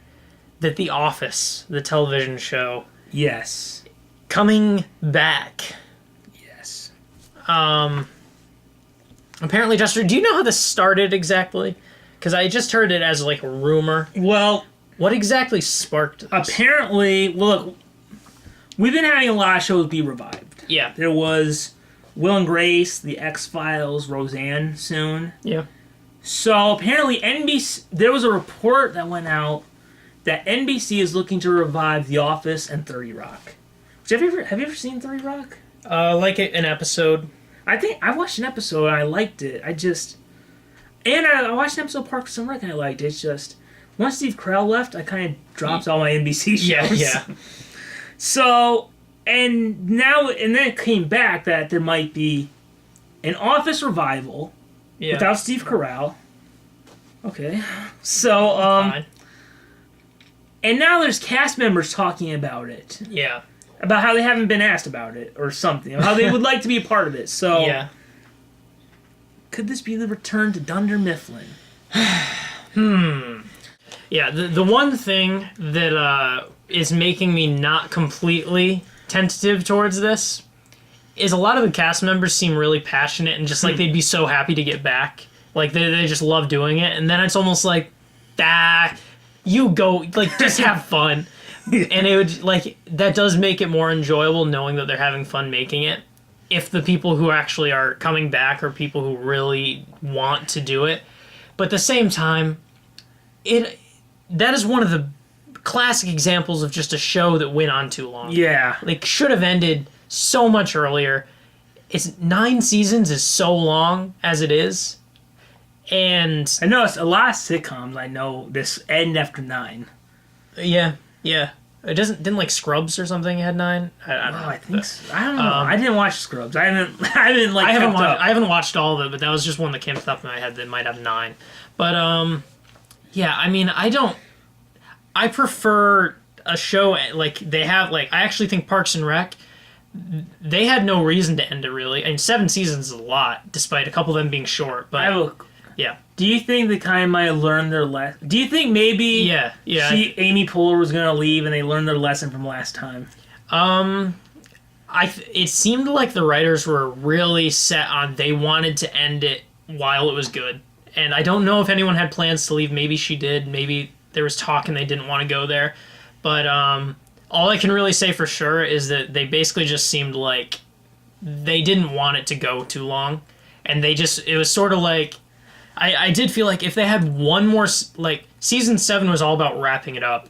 that The Office, the television show, Yes. coming back. Yes. Apparently, Jester, do you know how this started exactly? Because I just heard it as like a rumor. Well, What exactly sparked this? apparently, well, look, we've been having a lot of shows be revived. Yeah. There was Will and Grace, The X-Files, Roseanne soon. Yeah. So apparently NBC, there was a report that went out that NBC is looking to revive The Office and 30 Rock. Have you ever seen 30 Rock? Like an episode. I think I watched an episode and I liked it. I watched an episode of Parks and Rec and I liked it. It's just once Steve Carell left, I kind of dropped all my NBC shows. Yeah. So and then it came back that there might be an Office revival. Yeah. Without Steve Carell. Okay. So, Fine. and now there's cast members talking about it. Yeah. About how they haven't been asked about it or something. How they would like to be a part of it. So, Yeah. could this be the return to Dunder Mifflin? Yeah, the one thing that is making me not completely tentative towards this is a lot of the cast members seem really passionate and just like they'd be so happy to get back. Like they just love doing it. And then it's almost like, you go, like just have fun. And it would, like, that does make it more enjoyable knowing that they're having fun making it. If the people who actually are coming back are people who really want to do it. But at the same time, that is one of the classic examples of just a show that went on too long. Yeah. Like, should have ended so much earlier. It's 9 seasons is so long as it is. And I noticed a lot of sitcoms I know this end after 9. yeah. It didn't like Scrubs or something had 9? I don't know. I think so. I don't know. I didn't watch Scrubs. I haven't I haven't watched all of it, but that was just one that came up in my head that might have 9. But yeah, I mean, I prefer a show like they have, like, I actually think Parks and Rec, they had no reason to end it really. I mean, 7 seasons is a lot, despite a couple of them being short. But yeah. Do you think they kind of might have learned their lesson? Do you think maybe Amy Poehler was going to leave and they learned their lesson from last time? It seemed like the writers were really set on they wanted to end it while it was good. And I don't know if anyone had plans to leave. Maybe she did. Maybe there was talk and they didn't want to go there. But all I can really say for sure is that they basically just seemed like they didn't want it to go too long. And it was sort of like, I did feel like if they had one more, like, season 7 was all about wrapping it up.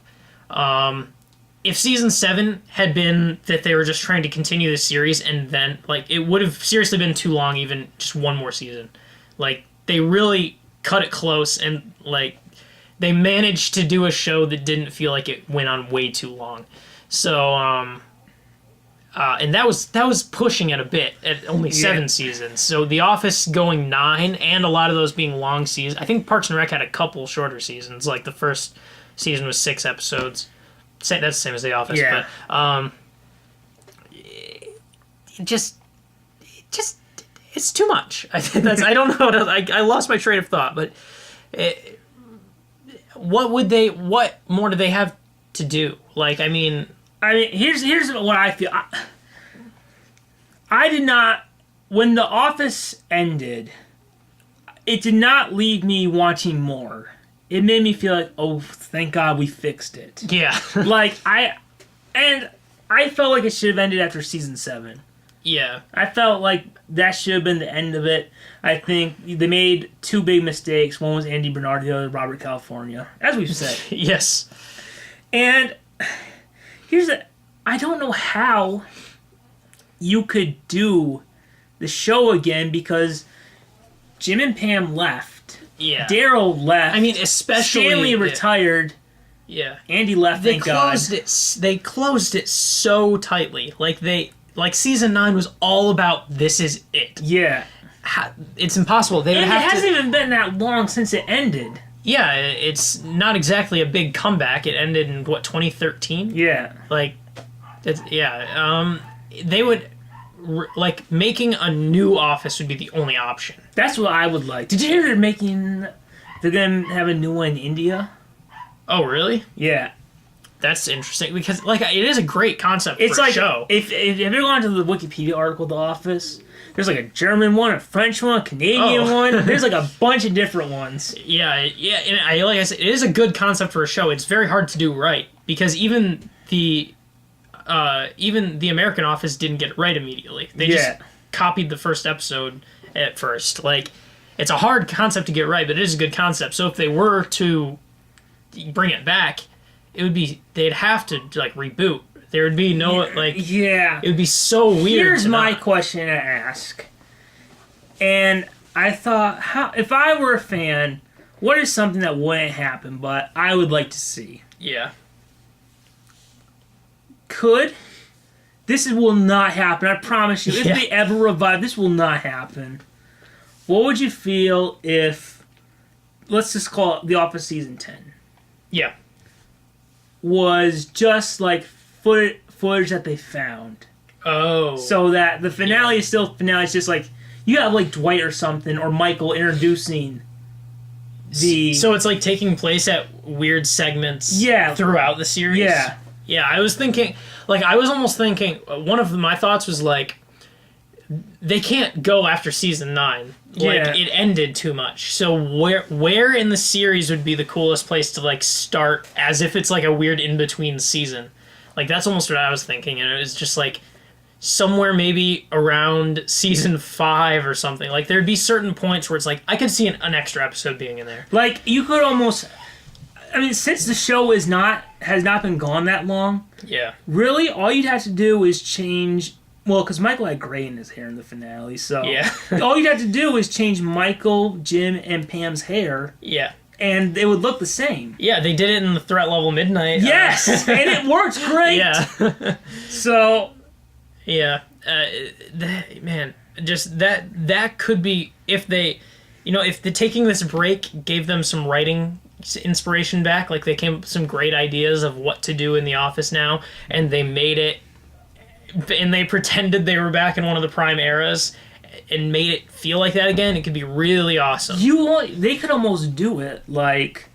If season 7 had been that they were just trying to continue the series and then, like, it would have seriously been too long, even just one more season. Like, they really cut it close and, like, they managed to do a show that didn't feel like it went on way too long. So, and that was pushing it a bit at only 7 seasons. So The Office going 9 and a lot of those being long seasons. I think Parks and Rec had a couple shorter seasons. Like the first season was 6 episodes. That's the same as The Office. Yeah. But it's too much. I don't know how to. I lost my train of thought. But what more do they have to do? Like, I mean, here's what I feel. I did not, when The Office ended, it did not leave me wanting more. It made me feel like, oh, thank God we fixed it. yeah. Like, I felt like it should have ended after season 7. Yeah. I felt like that should have been the end of it. I think they made 2 big mistakes. One was Andy Bernard, the other Robert California, as we've said. Yes. And I don't know how you could do the show again because Jim and Pam left. Yeah. Daryl left. I mean, especially Stanley retired. Yeah. Andy left. They closed it so tightly. Like season 9 was all about this is it. Yeah. It's impossible. It hasn't even been that long since it ended. yeah, it's not exactly a big comeback. It ended in, what, 2013? Yeah. Like, they would, like, making a new Office would be the only option. That's what I would like. Did you hear they're going to have a new one in India? Oh, really? Yeah. That's interesting, because, like, it is a great concept It's for like, a show. if you're going to the Wikipedia article, The Office, there's like a German one, a French one, a Canadian one. There's like a bunch of different ones. Yeah, and like I said, it is a good concept for a show. It's very hard to do right, because even the American Office didn't get it right immediately. They just copied the first episode at first. Like, it's a hard concept to get right, but it is a good concept. So if they were to bring it back, they'd have to, like, reboot. There would be no, like... Yeah. It would be so weird. Here's my question to ask. And I thought, if I were a fan, what is something that wouldn't happen, but I would like to see? Yeah. This will not happen, I promise you. If they ever revive, this will not happen. What would you feel if, let's just call it The Office Season 10. Yeah. Was just like footage that they found. Oh. So that the finale is still finale. It's just like you have like Dwight or something or Michael introducing the. So it's like taking place at weird segments. Throughout the series. Yeah. Yeah. I was almost thinking. One of my thoughts was like, they can't go after season 9. Like, it ended too much. So where in the series would be the coolest place to, like, start, as if it's like a weird in-between season? Like, that's almost what I was thinking, and it was just like somewhere maybe around season 5 or something. Like, there'd be certain points where it's like, I could see an extra episode being in there. Like, you could almost, I mean, since the show has not been gone that long, really all you'd have to do is change. Well, because Michael had gray in his hair in the finale, so all you'd have to do is change Michael, Jim, and Pam's hair. Yeah. And it would look the same. Yeah, they did it in the Threat Level Midnight. Yes! And it works great! Yeah. So... Yeah. Man, just that could be, if they... if the taking this break gave them some writing inspiration back, like they came up with some great ideas of what to do in The Office now, and they made it... and they pretended they were back in one of the prime eras and made it feel like that again, it could be really awesome. They could almost do it like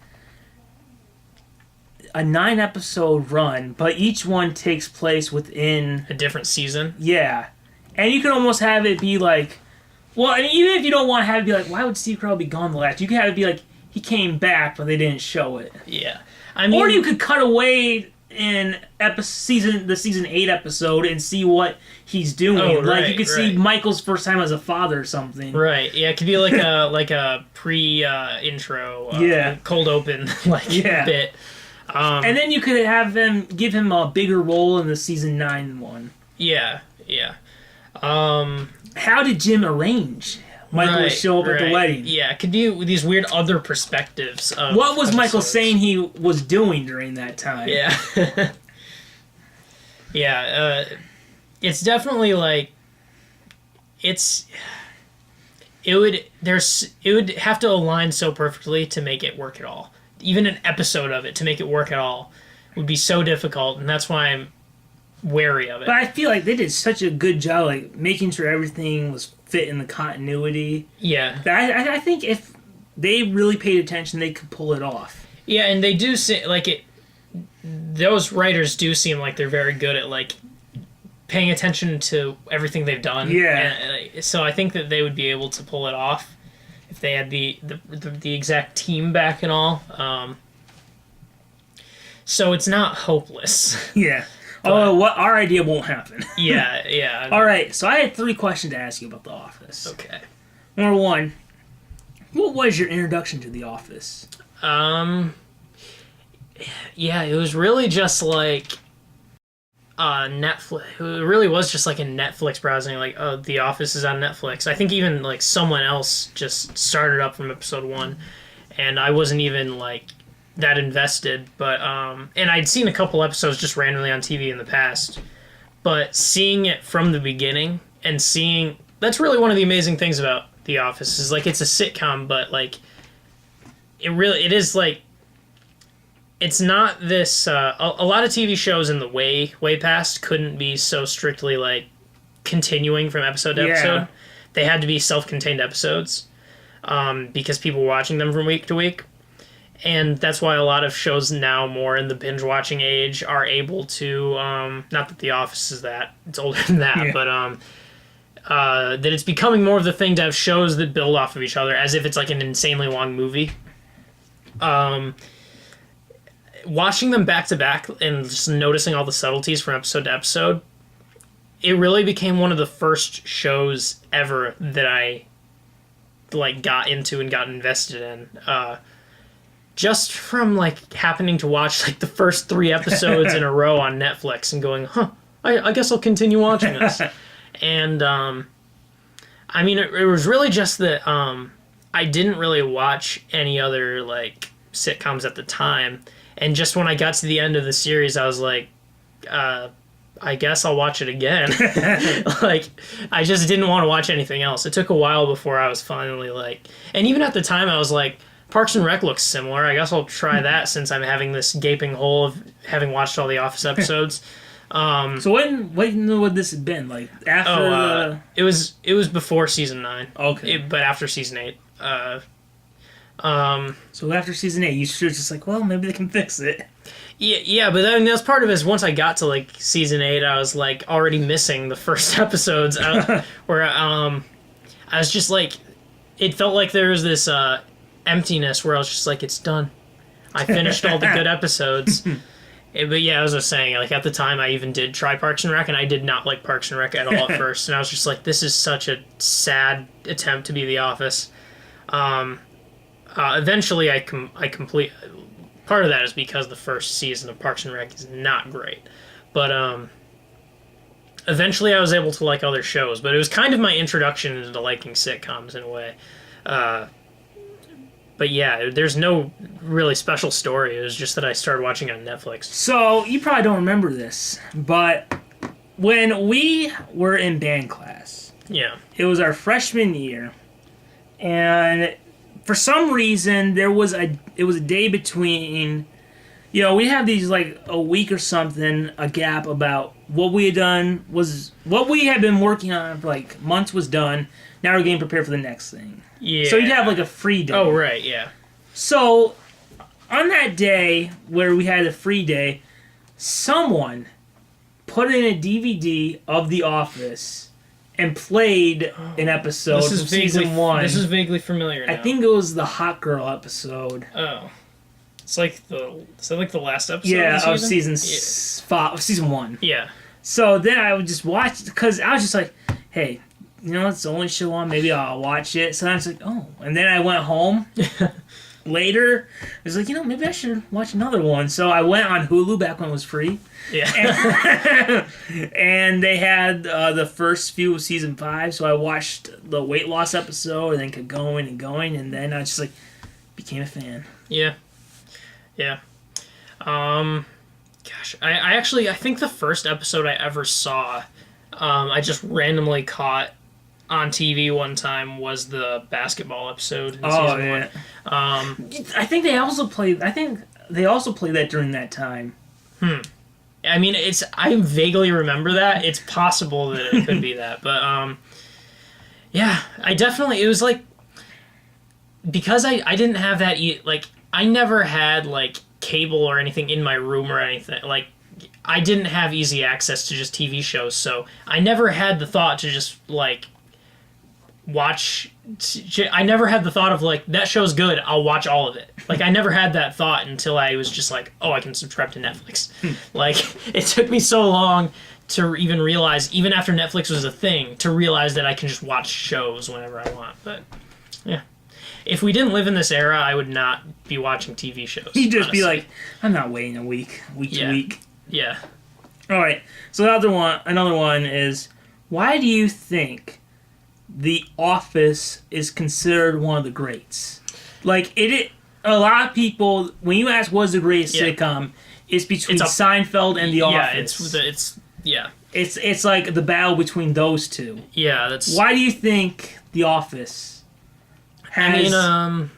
a 9-episode run, but each one takes place within a different season. Yeah. And you could almost have it be like, well, I mean, even if you don't want to have it be like, why would Steve Carell be gone the last? You could have it be like, he came back, but they didn't show it. Yeah. I mean, or you could cut away in the season 8 episode and see what he's doing. Oh, like you could see Michael's first time as a father or something. Right. Yeah, it could be like a pre intro cold open bit. And then you could have them give him a bigger role in the season 9 one. Yeah. Yeah. How did Jim arrange Michael to show up at the wedding? Yeah, it could be these weird other perspectives of what was episodes. Michael saying he was doing during that time? Yeah. Yeah, it's definitely like it would have to align so perfectly to make it work at all. Even an episode of it to make it work at all would be so difficult, and that's why I'm wary of it. But I feel like they did such a good job, like making sure everything was fit in the continuity. Yeah, I think if they really paid attention, they could pull it off. Yeah, and they do say like it. Those writers do seem like they're very good at like paying attention to everything they've done. Yeah. And, so I think that they would be able to pull it off if they had the exact team back and all. So it's not hopeless. Yeah. Although what our idea won't happen. Yeah, yeah. All right, so I had 3 questions to ask you about The Office. Okay. Number 1, what was your introduction to The Office? Yeah, it was really just like Netflix. It really was just like a Netflix browsing, like, oh, The Office is on Netflix. I think even like someone else just started up from episode 1, and I wasn't even like that invested, but and I'd seen a couple episodes just randomly on TV in the past, but seeing it from the beginning and seeing, that's really one of the amazing things about The Office is like it's a sitcom, but like it is like, it's not this, a lot of TV shows in the way past couldn't be so strictly like continuing from episode to episode. They had to be self-contained episodes, because people were watching them from week to week. And that's why a lot of shows now, more in the binge-watching age, are able to, not that The Office is that, it's older than that, but that it's becoming more of the thing to have shows that build off of each other, as if it's like an insanely long movie. Watching them back-to-back and just noticing all the subtleties from episode to episode, it really became one of the first shows ever that I like got into and got invested in. Just from like happening to watch like the first 3 episodes in a row on Netflix and going, I guess I'll continue watching this. And I mean, it was really just that I didn't really watch any other like sitcoms at the time, and just when I got to the end of the series, I was like, I guess I'll watch it again. Like, I just didn't want to watch anything else. It took a while before I was finally like, and even at the time I was like, Parks and Rec looks similar. I guess I'll try that since I'm having this gaping hole of having watched all the Office episodes. So when would this have been? Like after it was before season 9. Okay. But after season 8. So after season 8, you should just like, well, maybe they can fix it. Yeah, but then that's part of it. Is once I got to like season 8, I was like already missing the first episodes, where I was just like, it felt like there was this emptiness where I was just like, it's done. I finished all the good episodes. But yeah, as I was saying, like at the time I even did try Parks and Rec, and I did not like Parks and Rec at all at first, and I was just like, this is such a sad attempt to be The Office. Eventually I complete. Part of that is because the first season of Parks and Rec is not great, but eventually I was able to like other shows. But it was kind of my introduction into liking sitcoms in a way. But yeah, there's no really special story. It was just that I started watching on Netflix. So, you probably don't remember this, but when we were in band class, it was our freshman year, and for some reason, it was a day between, we have these like a week or something, a gap about what we had done, what we had been working on for like months was done. Now we're getting prepared for the next thing. Yeah. So you'd have like a free day. Oh, right, yeah. So on that day where we had a free day, someone put in a DVD of The Office and played an episode from season 1. This is vaguely familiar now. I think it was the Hot Girl episode. Oh. It's like the last episode of of season 5, season 1. Yeah. So then I would just watch, because I was just like, hey, it's the only show on, maybe I'll watch it. So I was like, oh. And then I went home later. I was like, maybe I should watch another one. So I went on Hulu back when it was free. Yeah. And they had the first few of season 5. So I watched the weight loss episode and then kept going and going. And then I just like became a fan. Yeah. Yeah. Gosh, I think the first episode I ever saw, I just randomly caught on TV one time, was the basketball episode in season 1. I think they also played that during that time. I mean, I vaguely remember that. It's possible that it could be that, but yeah, it was like, because I didn't have that, like, I never had like cable or anything in my room or anything, like, I didn't have easy access to just TV shows, so I never had the thought to just like watch. I never had the thought of like, that show's good, I'll watch all of it. Like, I never had that thought until I was just like, oh, I can subscribe to Netflix. Like, it took me so long to even realize, even after Netflix was a thing, to realize that I can just watch shows whenever I want. But yeah, if we didn't live in this era, I would not be watching TV shows. You'd just be like, I'm not waiting a week to week. Yeah. All right. So another one is, why do you think The Office is considered one of the greats? Like, a lot of people, when you ask what's the greatest sitcom, it's between Seinfeld and The Office. It's like the battle between those two. Yeah, that's. Why do you think The Office has? I mean,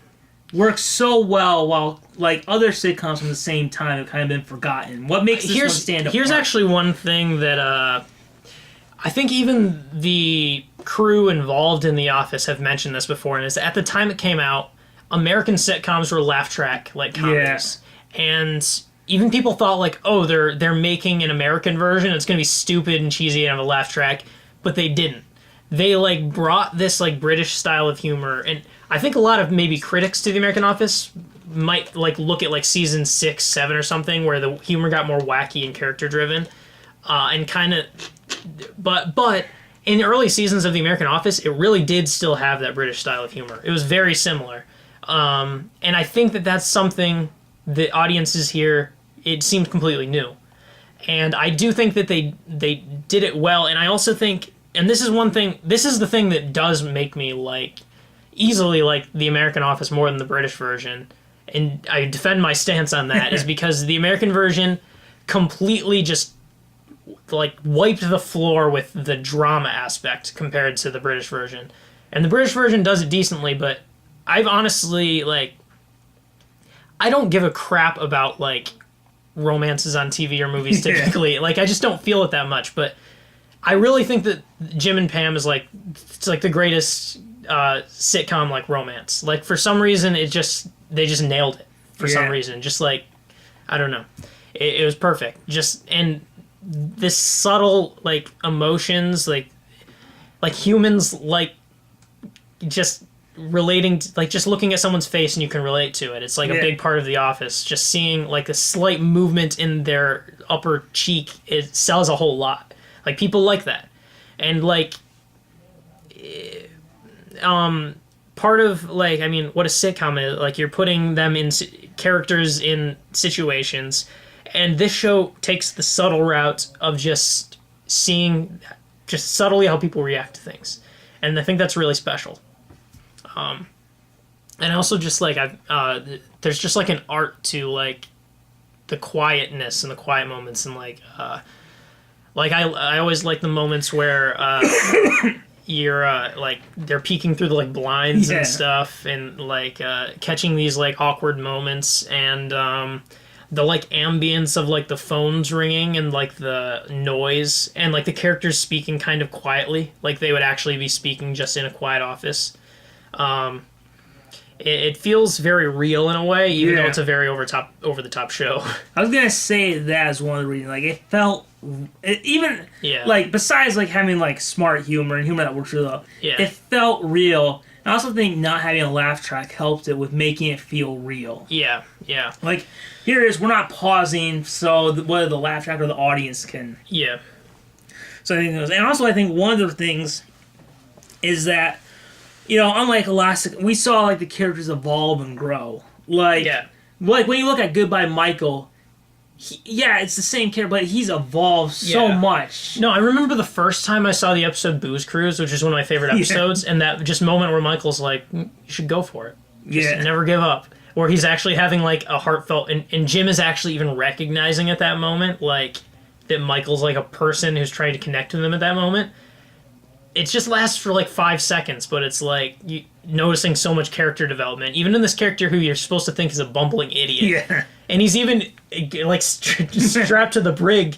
works so well while like other sitcoms from the same time have kind of been forgotten? What makes this one stand apart? Here's actually one thing that I think even the crew involved in The Office have mentioned this before, and is at the time it came out, American sitcoms were laugh track like comedies, and even people thought like, oh, they're making an American version. It's gonna be stupid and cheesy and have a laugh track, but they didn't. They like brought this like British style of humor, and I think a lot of maybe critics to The American Office might like look at like season 6, 7 or something where the humor got more wacky and character driven, and kind of, but in the early seasons of The American Office, it really did still have that British style of humor. It was very similar, and I think that that's something the audiences here, it seemed completely new, and I do think that they did it well, and I also think. And this is the thing that does make me easily like the American Office more than the British version. And I defend my stance on that is because the American version completely just wiped the floor with the drama aspect compared to the British version. And the British version does it decently, but I've honestly I don't give a crap about romances on TV or movies typically. I just don't feel it that much, but I really think that Jim and Pam is it's the greatest sitcom romance. For some reason, they just nailed it. For some reason, just I don't know, it was perfect. And this subtle emotions, humans just relating to, just looking at someone's face and you can relate to it. It's a big part of The Office. Just seeing a slight movement in their upper cheek, it sells a whole lot. People like that. And, part of, what a sitcom is, you're putting them in characters in situations, and this show takes the subtle route of just seeing just subtly how people react to things. And I think that's really special. And also just, there's just, an art to, the quietness and the quiet moments and, I always like the moments where you're they're peeking through the blinds and stuff, and catching these awkward moments, and the ambience of the phones ringing and the noise, and the characters speaking kind of quietly, they would actually be speaking just in a quiet office. It feels very real in a way, even though it's a very over the top show. I was gonna say that as one of the reasons. It felt besides having smart humor and humor that works really well, it felt real. I also think not having a laugh track helped it with making it feel real. Yeah. Here it is, we're not pausing, so whether the laugh track or the audience can. Yeah. So I think and also I think one of the things is that, unlike Elastic, we saw the characters evolve and grow. When you look at Goodbye Michael, it's the same character, but he's evolved so much. No, I remember the first time I saw the episode Booze Cruise, which is one of my favorite episodes, and that just moment where Michael's you should go for it. Just never give up. Where he's actually having a heartfelt, and Jim is actually even recognizing at that moment, that Michael's a person who's trying to connect to them at that moment. It just lasts for 5 seconds, but it's you noticing so much character development, even in this character who you're supposed to think is a bumbling idiot. Yeah. And he's even strapped to the brig.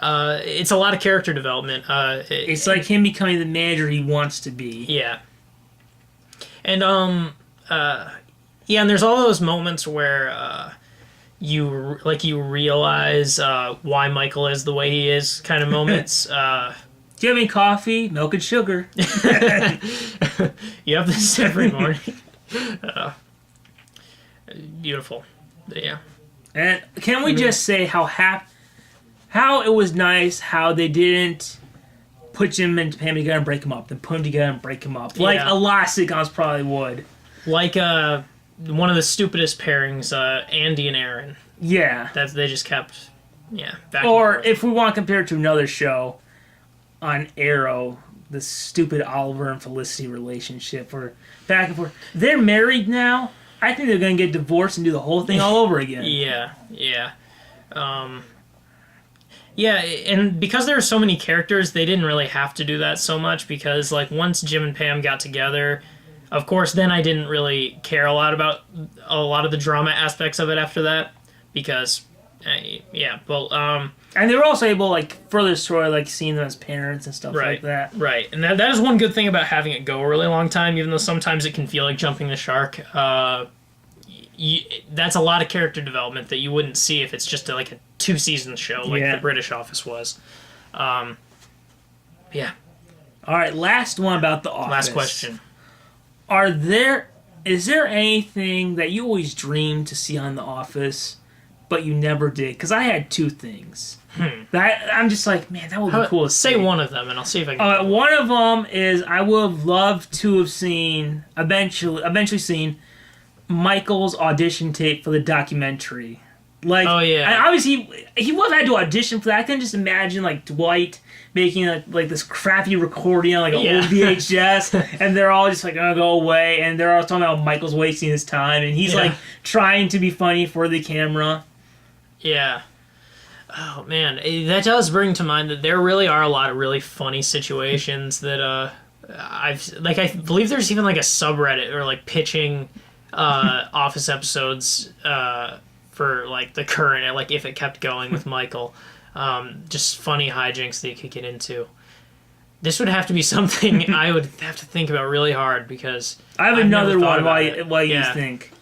It's a lot of character development. It's him becoming the manager he wants to be. Yeah. And and there's all those moments where you realize why Michael is the way he is, kind of moments. Do you have any coffee? Milk and sugar. You have this every morning. Beautiful. Yeah. And can we just say how it was nice how they didn't put Jim and Pam together and break them up, then put them together and break them up. A lot of sitcoms probably would. One of the stupidest pairings, Andy and Aaron. Yeah. That they just kept, back or if we want to compare it to another show on Arrow, the stupid Oliver and Felicity relationship, or back and forth. They're married now. I think they're going to get divorced and do the whole thing all over again. Yeah. Yeah, and because there are so many characters, they didn't really have to do that so much because, like, once Jim and Pam got together, of course, then I didn't really care a lot about a lot of the drama aspects of it after that because, yeah, well, And they were also able, like, further story, like, seeing them as parents and stuff like that. Right, and that is one good thing about having it go a really long time, even though sometimes it can feel like jumping the shark. That's a lot of character development that you wouldn't see if it's just like a 2-season show like the British Office was. Yeah. All right, last one about The Office. Last question. Is there anything that you always dreamed to see on The Office, but you never did? Because I had 2 things. That I'm just like, man, that would be cool to see. Say one of them, and I'll see if I can. One of them is I would have loved to have seen, eventually seen, Michael's audition tape for the documentary. Like, oh yeah, and obviously he would have had to audition for that. I can just imagine like Dwight making like this crappy recording on like an old VHS, and they're all just like gonna go away, and they're all talking about Michael's wasting his time, and he's like trying to be funny for the camera. Yeah. Oh man, that does bring to mind that there really are a lot of really funny situations that I believe there's even like a subreddit or like pitching Office episodes for like the current, like if it kept going with Michael, just funny hijinks that you could get into. This would have to be something I would have to think about really hard because I have another one. Why you think?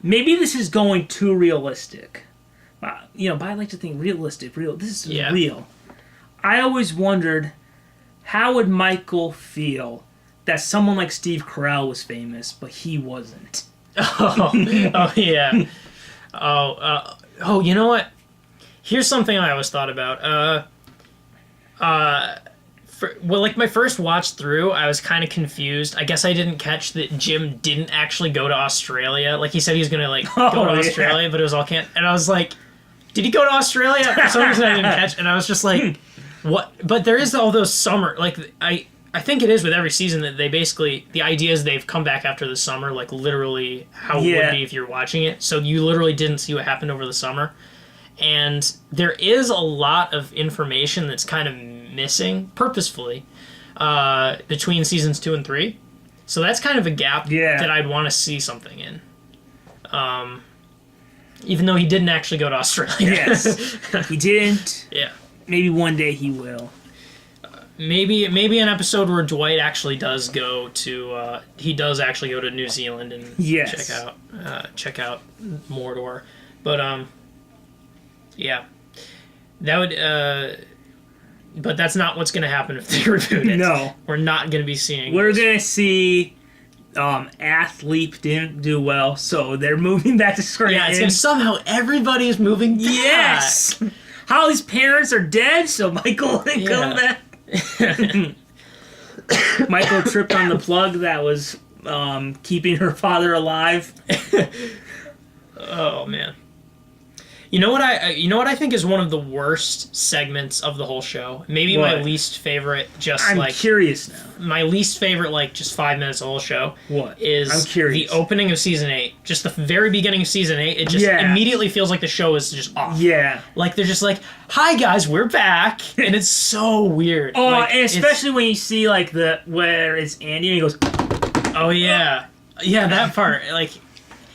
Maybe this is going too realistic. But I like to think realistic. This is real. I always wondered, how would Michael feel that someone like Steve Carell was famous, but he wasn't? Oh yeah. You know what? Here's something I always thought about. Like my first watch through, I was kind of confused. I guess I didn't catch that Jim didn't actually go to Australia. Like he said he was gonna go to Australia, but it was all and I was like, did he go to Australia? For some reason I didn't catch, and I was just like, what? But there is all those summer, like I think it is with every season that they basically, the idea is they've come back after the summer, like literally how it would be if you're watching it. So you literally didn't see what happened over the summer. And there is a lot of information that's kind of missing, purposefully, between seasons 2 and 3. So that's kind of a gap that I'd want to see something in. Even though he didn't actually go to Australia. Yes, he didn't. Yeah. Maybe one day he will. Maybe an episode where Dwight actually does go to he does actually go to New Zealand and check out Mordor. But yeah, that would but that's not what's going to happen if they reboot it. No, we're not going to be seeing. We're going to see Athleap didn't do well, so they're moving back to Scranton. Yeah, it's gonna, somehow everybody is moving back. Yes, Holly's parents are dead, so Michael can come back. Michael tripped on the plug that was keeping her father alive. Oh man. You know what I think is one of the worst segments of the whole show? Maybe my least favorite. I'm curious now. My least favorite, like just 5 minutes of the whole show. What is I'm curious. The opening of season 8? Just the very beginning of season 8. It just immediately feels like the show is just off. Yeah, like they're just like, "Hi guys, we're back," and it's so weird. Oh, like, and especially when you see like where it's Andy and he goes, "Oh yeah, yeah," that part like.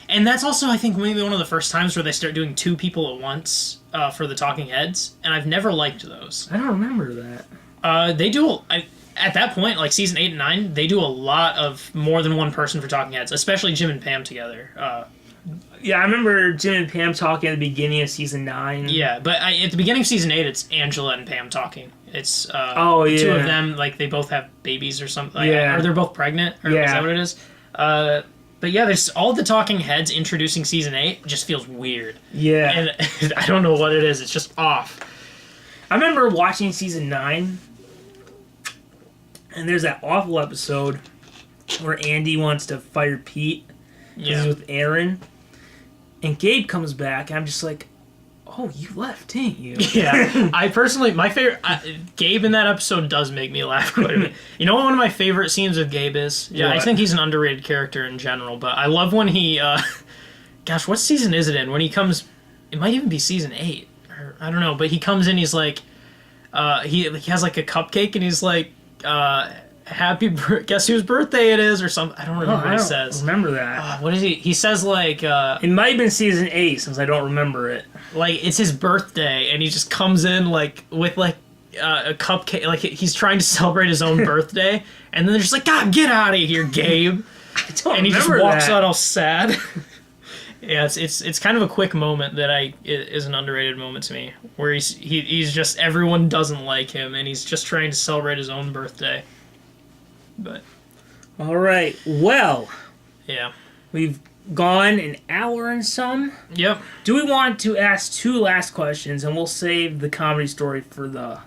And that's also, I think, maybe one of the first times where they start doing 2 people at once for the talking heads, and I've never liked those. I don't remember that. They do, at that point, like season 8 and 9, they do a lot of more than one person for talking heads, especially Jim and Pam together. Yeah, I remember Jim and Pam talking at the beginning of season 9. Yeah, but at the beginning of season 8, it's Angela and Pam talking. It's 2 of them, like they both have babies or something. Like, or they're both pregnant, or is that what it is? But yeah, there's all the talking heads introducing season 8 just feels weird. Yeah. And I don't know what it is. It's just off. I remember watching season 9, and there's that awful episode where Andy wants to fire Pete because he's with Aaron, and Gabe comes back, and I'm just like, oh, you left, didn't you? Yeah. I personally, my favorite, Gabe in that episode does make me laugh quite a bit. You know what one of my favorite scenes of Gabe is? Yeah, what? I think he's an underrated character in general, but I love when he, gosh, what season is it in? When he comes, it might even be season 8. I don't know, but he comes in, he's like, he has like a cupcake, and he's like, guess whose birthday it is, or something. I don't remember what he says. Remember that? What is he? He says like, it might have been season 8 since I don't remember it. Like it's his birthday, and he just comes in like with like a cupcake, like he's trying to celebrate his own birthday, and then they're just like, God, get out of here, Gabe. I don't And he just remember walks that. out all sad. Yeah, it's kind of a quick moment that is an underrated moment to me, where he's just, everyone doesn't like him, and he's just trying to celebrate his own birthday. But All right. Well, yeah, we've gone an hour and some. yep, Do we want to ask 2 last questions, and we'll save the comedy story for the...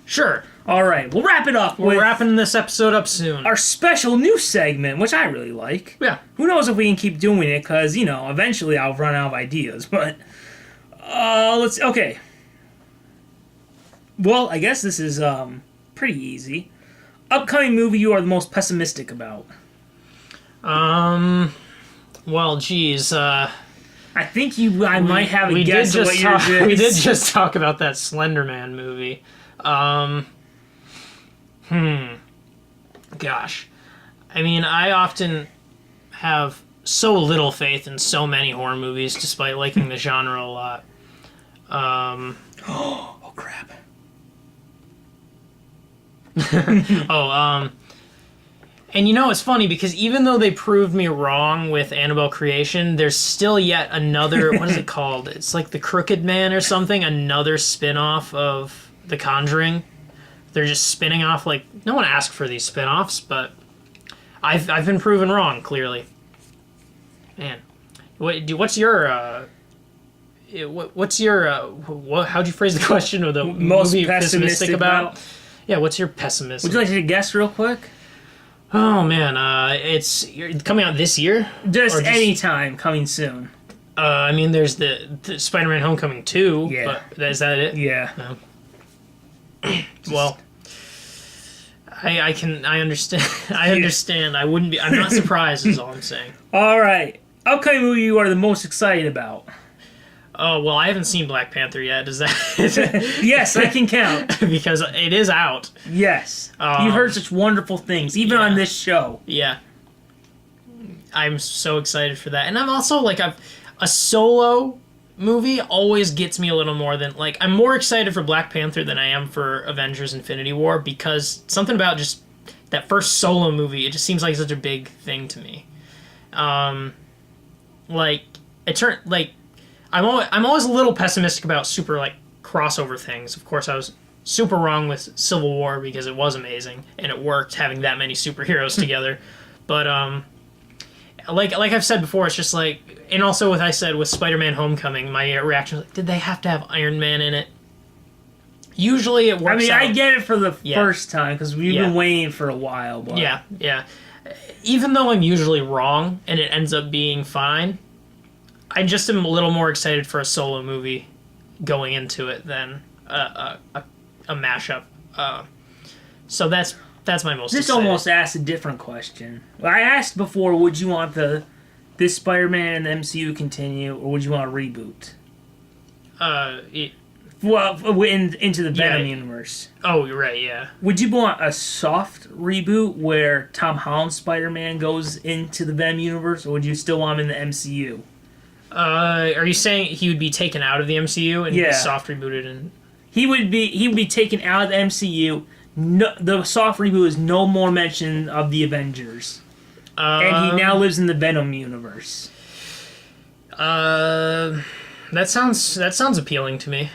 sure. All right. We'll wrap it up We're with wrapping this episode up soon. our special news segment, which I really like. Yeah. Who knows if we can keep doing it, because, eventually I'll run out of ideas, but... Okay. Well, I guess this is, pretty easy. Upcoming movie you are the most pessimistic about? Well, geez, I think I might have a guess of what yours is. we did just talk about that Slender Man movie. Gosh. I mean, I often have so little faith in so many horror movies, despite liking the genre a lot. Oh, crap. And it's funny because even though they proved me wrong with Annabelle Creation, there's still yet another, what is it called? It's like The Crooked Man or something, another spin-off of The Conjuring. They're just spinning off, like, no one asked for these spin-offs, but I've been proven wrong, clearly. Man. What's your, how'd you phrase the question? Or the Most movie pessimistic about? Yeah, what's your pessimism? Would you like to guess real quick? Oh man, it's coming out this year. Just Or any time, coming soon. I mean, there's the Spider-Man: Homecoming 2. Yeah. But is that it? Yeah. No. Well, I understand. I understand. I'm not surprised. Is all I'm saying. All right. Upcoming movie you are the most excited about? Oh well, I haven't seen Black Panther yet. Does that? Yes, I can count. Because it is out. Yes. You've heard such wonderful things, even on this show. Yeah. I'm so excited for that, and I'm also like a solo movie always gets me a little more than, like, I'm more excited for Black Panther than I am for Avengers Infinity War, because something about just that first solo movie, it just seems like such a big thing to me. Like, it turned, like, I'm always a little pessimistic about super, like, crossover things. Of course, I was super wrong with Civil War because it was amazing, and it worked having that many superheroes together. But, like I've said before, it's just like, and also with Spider-Man: Homecoming, my reaction was like, did they have to have Iron Man in it? Usually it works. I mean, out. I get it for the first time because we've been waiting for a while. But Yeah. Even though I'm usually wrong and it ends up being fine, I just am a little more excited for a solo movie going into it than a mashup. So that's my most. This excited. almost asks a different question. I asked before, would you want this Spider-Man and the MCU continue, or would you want a reboot? Into the Venom universe. Oh, you're right. Yeah. Would you want a soft reboot where Tom Holland's Spider-Man goes into the Venom universe, or would you still want him in the MCU? Are you saying he would be taken out of the MCU and soft rebooted? And he would be taken out of the MCU. No, the soft reboot is no more mention of the Avengers, and he now lives in the Venom universe. That sounds appealing to me.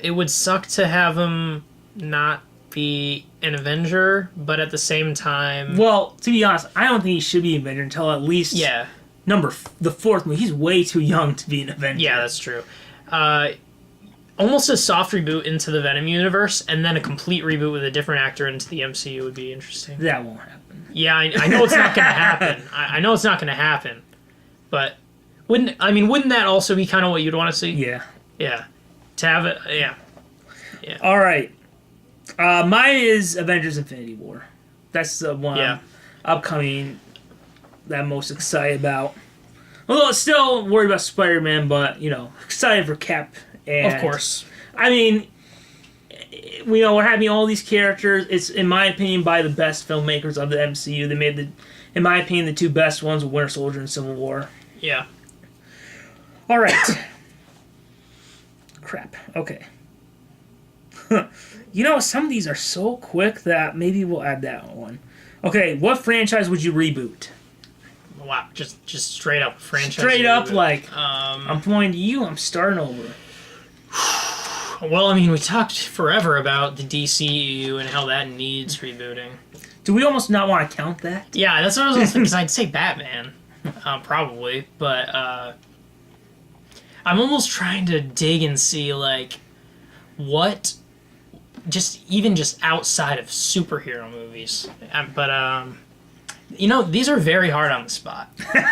It would suck to have him not be an Avenger, but at the same time, well, to be honest, I don't think he should be an Avenger until at least the 4th movie. He's way too young to be an Avenger. Yeah, that's true. Almost a soft reboot into the Venom universe, and then a complete reboot with a different actor into the MCU would be interesting. That won't happen. Yeah, I know it's not going to happen. I know it's not going to happen, but wouldn't that also be kind of what you'd want to see? Yeah. Yeah. To have it, yeah. All right. Mine is Avengers Infinity War. That's the one upcoming that I'm most excited about. Although still worried about Spider-Man, but, excited for Cap. And, Of course. I mean, we're having all these characters. It's, in my opinion, by the best filmmakers of the MCU. They made, in my opinion, the two best ones, Winter Soldier and Civil War. Yeah. All right. Crap. Okay. Some of these are so quick that maybe we'll add that one. Okay, what franchise would you reboot? Wow, just straight up franchise. Straight up, reboot. I'm pointing to you. I'm starting over. Well, I mean, we talked forever about the DCEU and how that needs rebooting. Do we almost not want to count that? Yeah, that's what I was thinking, because I'd say Batman, probably, but I'm almost trying to dig and see, what, even just outside of superhero movies. But, these are very hard on the spot.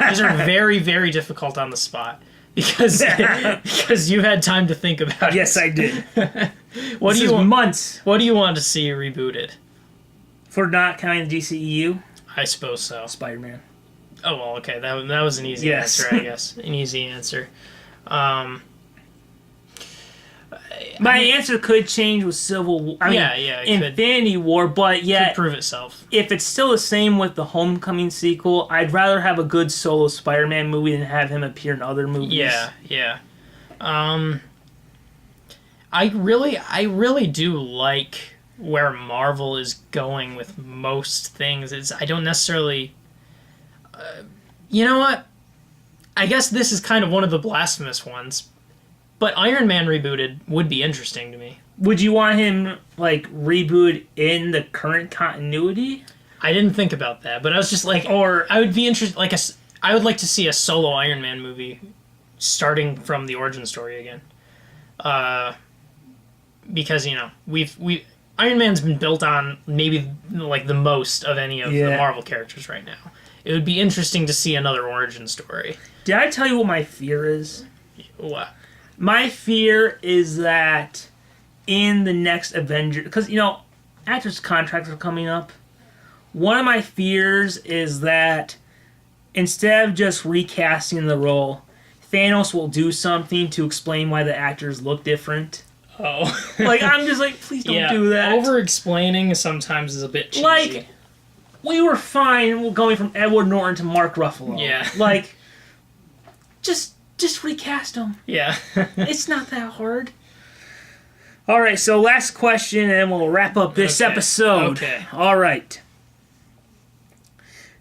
These are very, very difficult on the spot. Because you've had time to think about it. Yes, I did. What this do you want? Months. What do you want to see rebooted? For not counting the DCEU? I suppose so. Spider-Man. Oh, well, okay. That was an easy answer, I guess. An easy answer. My answer could change with Civil War. Infinity War, but yet... Could prove itself. If it's still the same with the Homecoming sequel, I'd rather have a good solo Spider-Man movie than have him appear in other movies. Yeah. I really do like where Marvel is going with most things. I don't necessarily... you know what? I guess this is kind of one of the blasphemous ones. But Iron Man rebooted would be interesting to me. Would you want him, rebooted in the current continuity? I didn't think about that, but I was just or I would be interested, I would like to see a solo Iron Man movie starting from the origin story again. Because, Iron Man's been built on maybe, the most of any of the Marvel characters right now. It would be interesting to see another origin story. Did I tell you what my fear is? What? My fear is that in the next Avenger... Because, actors' contracts are coming up. One of my fears is that instead of just recasting the role, Thanos will do something to explain why the actors look different. Oh. I'm just please don't do that. Over-explaining sometimes is a bit cheesy. We were fine going from Edward Norton to Mark Ruffalo. Yeah. Just recast them. Yeah. It's not that hard. All right, so last question, and we'll wrap up this episode. Okay. All right.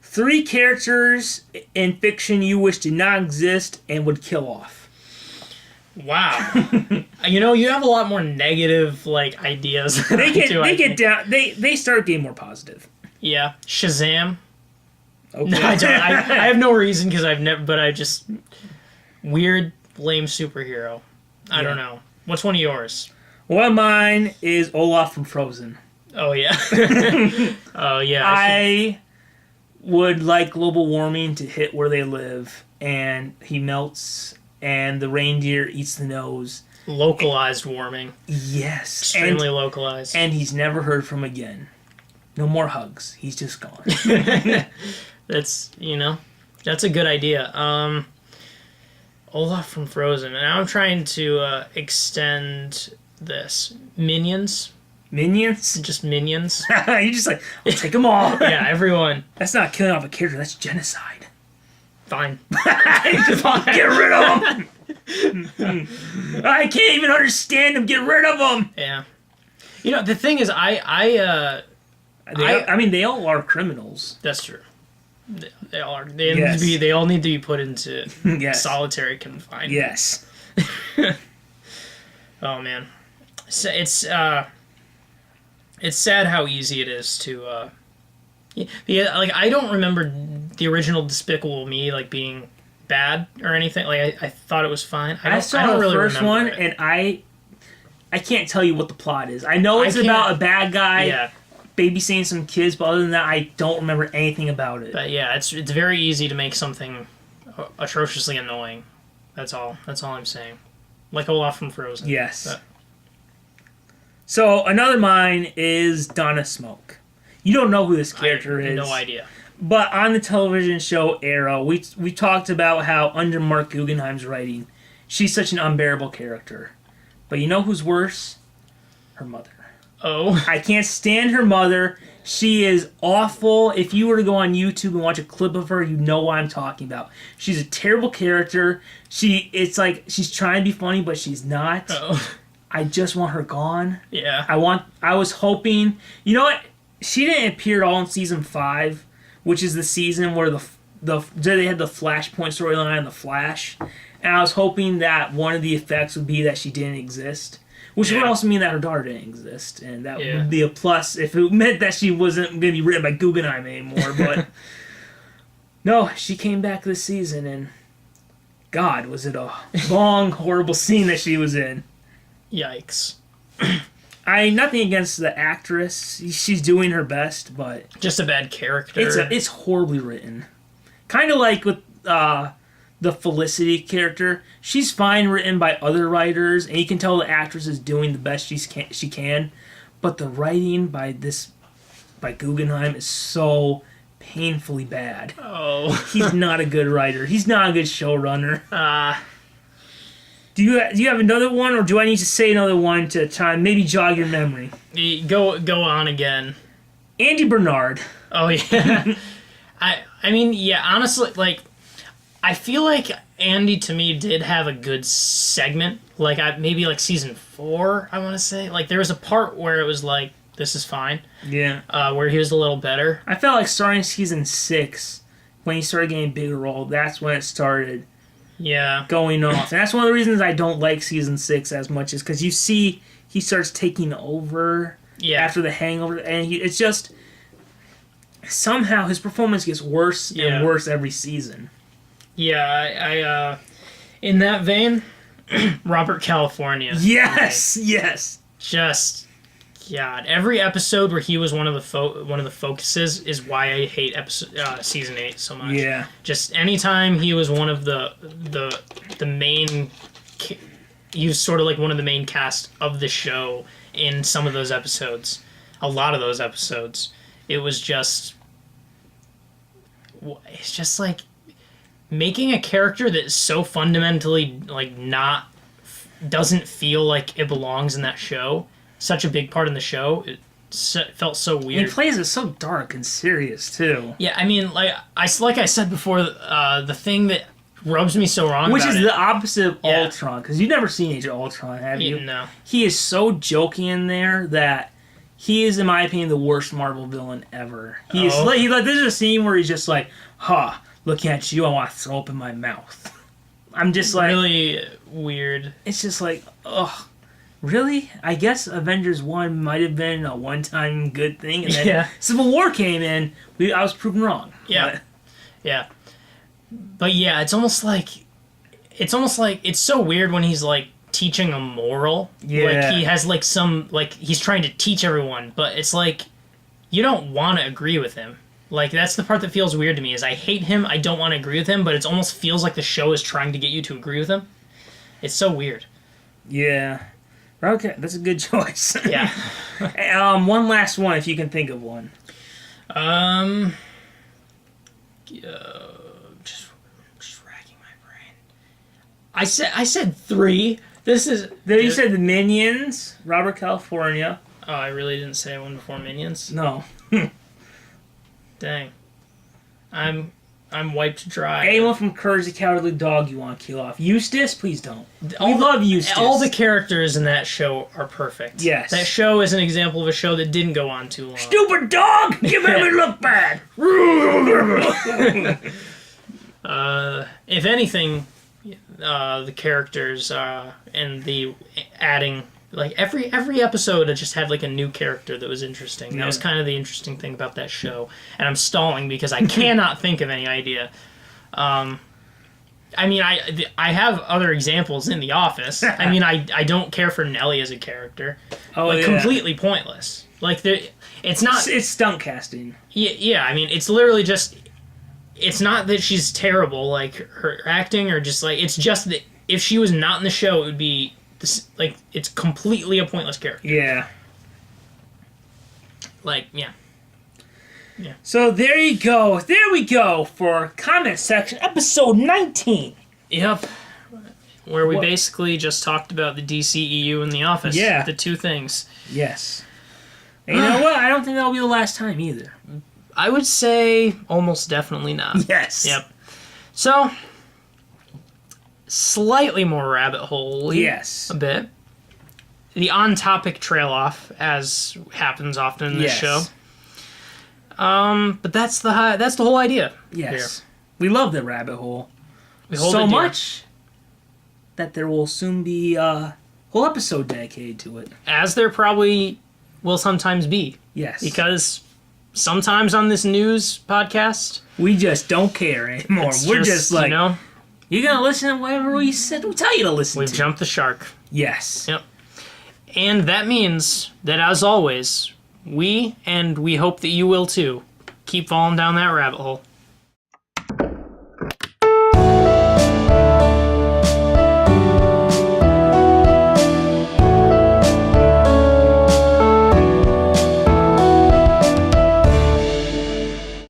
3 characters in fiction you wish did not exist and would kill off. Wow. You have a lot more negative, ideas than They start getting more positive. Yeah. Shazam. Okay. No, I don't. I have no reason, because I've never... But I just... Weird, lame superhero. I don't know. What's one of yours? One of mine is Olaf from Frozen. Oh, yeah. Oh, yeah. I would like global warming to hit where they live, and he melts, and the reindeer eats the nose. Localized warming. Yes. Extremely localized. And he's never heard from again. No more hugs. He's just gone. That's a good idea. Olaf from Frozen. And now I'm trying to extend this. Minions. Minions? Just minions. You're just I'll take them all. Yeah, everyone. That's not killing off a character. That's genocide. Fine. Fine. Get rid of them. I can't even understand them. Get rid of them. Yeah. The thing is, they all are criminals. That's true. They all are. They all need to be put into solitary confinement. Yes. Oh man, so it's sad how easy it is to. I don't remember the original Despicable Me being bad or anything. I thought it was fine. I don't really first remember one, it. and I can't tell you what the plot is. I know it's about a bad guy babysitting some kids, but other than that, I don't remember anything about it. But yeah, it's very easy to make something atrociously annoying. That's all I'm saying. Like Olaf from Frozen. Yes. But. So another mine is Donna Smoke. You don't know who this character is. No idea. But on the television show Arrow, we talked about how under Mark Guggenheim's writing, she's such an unbearable character. But you know who's worse? Her mother. Oh. I can't stand her mother. She is awful. If you were to go on YouTube and watch a clip of her, you know what I'm talking about. She's a terrible character. It's like she's trying to be funny, but she's not. Oh. I just want her gone. Yeah. I was hoping. You know what? She didn't appear at all in season 5, which is the season where they had the Flashpoint storyline on the Flash, and I was hoping that one of the effects would be that she didn't exist. Which would also mean that her daughter didn't exist, and that would be a plus if it meant that she wasn't going to be written by Guggenheim anymore. But no, she came back this season, and God, was it a long, horrible scene that she was in. Yikes. Nothing against the actress. She's doing her best, but Just a bad character. it's horribly written. Kind of like with the Felicity character. She's fine written by other writers, and you can tell the actress is doing the best she can. But the writing by Guggenheim is so painfully bad. Oh. He's not a good writer. He's not a good showrunner. Do you have another one, or do I need to say another one to try and maybe jog your memory? Go on again. Andy Bernard. Oh yeah. I mean, yeah, honestly, like, I feel like Andy to me did have a good segment. Like, maybe like season 4, I want to say. Like, there was a part where it was like, this is fine. Yeah. Where he was a little better. I felt like starting season 6, when he started getting a bigger role, that's when it started going off. And that's one of the reasons I don't like season 6 as much, is because you see he starts taking over after the hangover, and it's just somehow his performance gets worse and worse every season. Yeah, I in that vein, Robert California. Yes, yes. Just God, every episode where he was one of the focuses is why I hate season 8 so much. Yeah. Just anytime he was one of the main, he was sort of like one of the main cast of the show in some of those episodes. A lot of those episodes, it was just, it's just like making a character that's so fundamentally like doesn't feel like it belongs in that show. Such a big part in the show. It felt so weird. And he plays it so dark and serious too. Yeah, I mean, like I said before, the thing that rubs me so wrong, which about is it, the opposite of Ultron, because you've never seen Age of Ultron, have you? No. He is so jokey in there that he is, in my opinion, the worst Marvel villain ever. This is a scene where he's just like, "Ha, looking at you, I want to throw up in my mouth." I'm just like, really weird. It's just like, ugh. Really? I guess Avengers 1 might have been a one-time good thing, and then Civil War came in, I was proven wrong. Yeah. But yeah, it's almost like it's so weird when he's like teaching a moral. Yeah. Like he has like some, like he's trying to teach everyone, but it's like you don't want to agree with him. Like that's the part that feels weird to me, is I hate him, I don't want to agree with him, but it almost feels like the show is trying to get you to agree with him. It's so weird. Yeah. Okay, that's a good choice. Yeah. One last one, if you can think of one. Just racking my brain. I said 3. This is. Then you said the Minions, Robert California. Oh, I really didn't say one before Minions. No. Dang. I'm wiped dry. Anyone from Courage the Cowardly Dog you want to kill off. Eustace, please don't. We love Eustace. All the characters in that show are perfect. Yes. That show is an example of a show that didn't go on too long. Stupid dog! You made me look bad! If anything, the characters and the adding... Like, every episode, it just had, like, a new character that was interesting. Yeah. That was kind of the interesting thing about that show. And I'm stalling because I cannot think of any idea. I mean, I have other examples in The Office. I mean, I don't care for Nellie as a character. Oh, like, completely pointless. Like, it's not... It's stunt casting. Yeah, I mean, it's literally just... It's not that she's terrible, like, her acting, or just, like... It's just that if she was not in the show, it would be... like, it's completely a pointless character. Yeah. Like, yeah. Yeah. So there you go. There we go for comment section, episode 19. Yep. Where we What- basically just talked about the DCEU and The Office. Yeah. The two things. Yes. And you know what? I don't think that'll be the last time either. I would say almost definitely not. Yes. Yep. So, slightly more rabbit hole. Yes. A bit. The on-topic trail off, as happens often in this show. But that's the whole idea. Yes. We love the rabbit hole We hold so it dear. much that there will soon be a whole episode dedicated to it. As there probably will sometimes be. Yes. Because sometimes on this news podcast, we just don't care anymore. it's We're just like, you know, you're going to listen to whatever we said we tell you to listen we've to. jumped the shark. Yes. Yep. And that means that, as always, we hope that you will too, keep falling down that rabbit hole.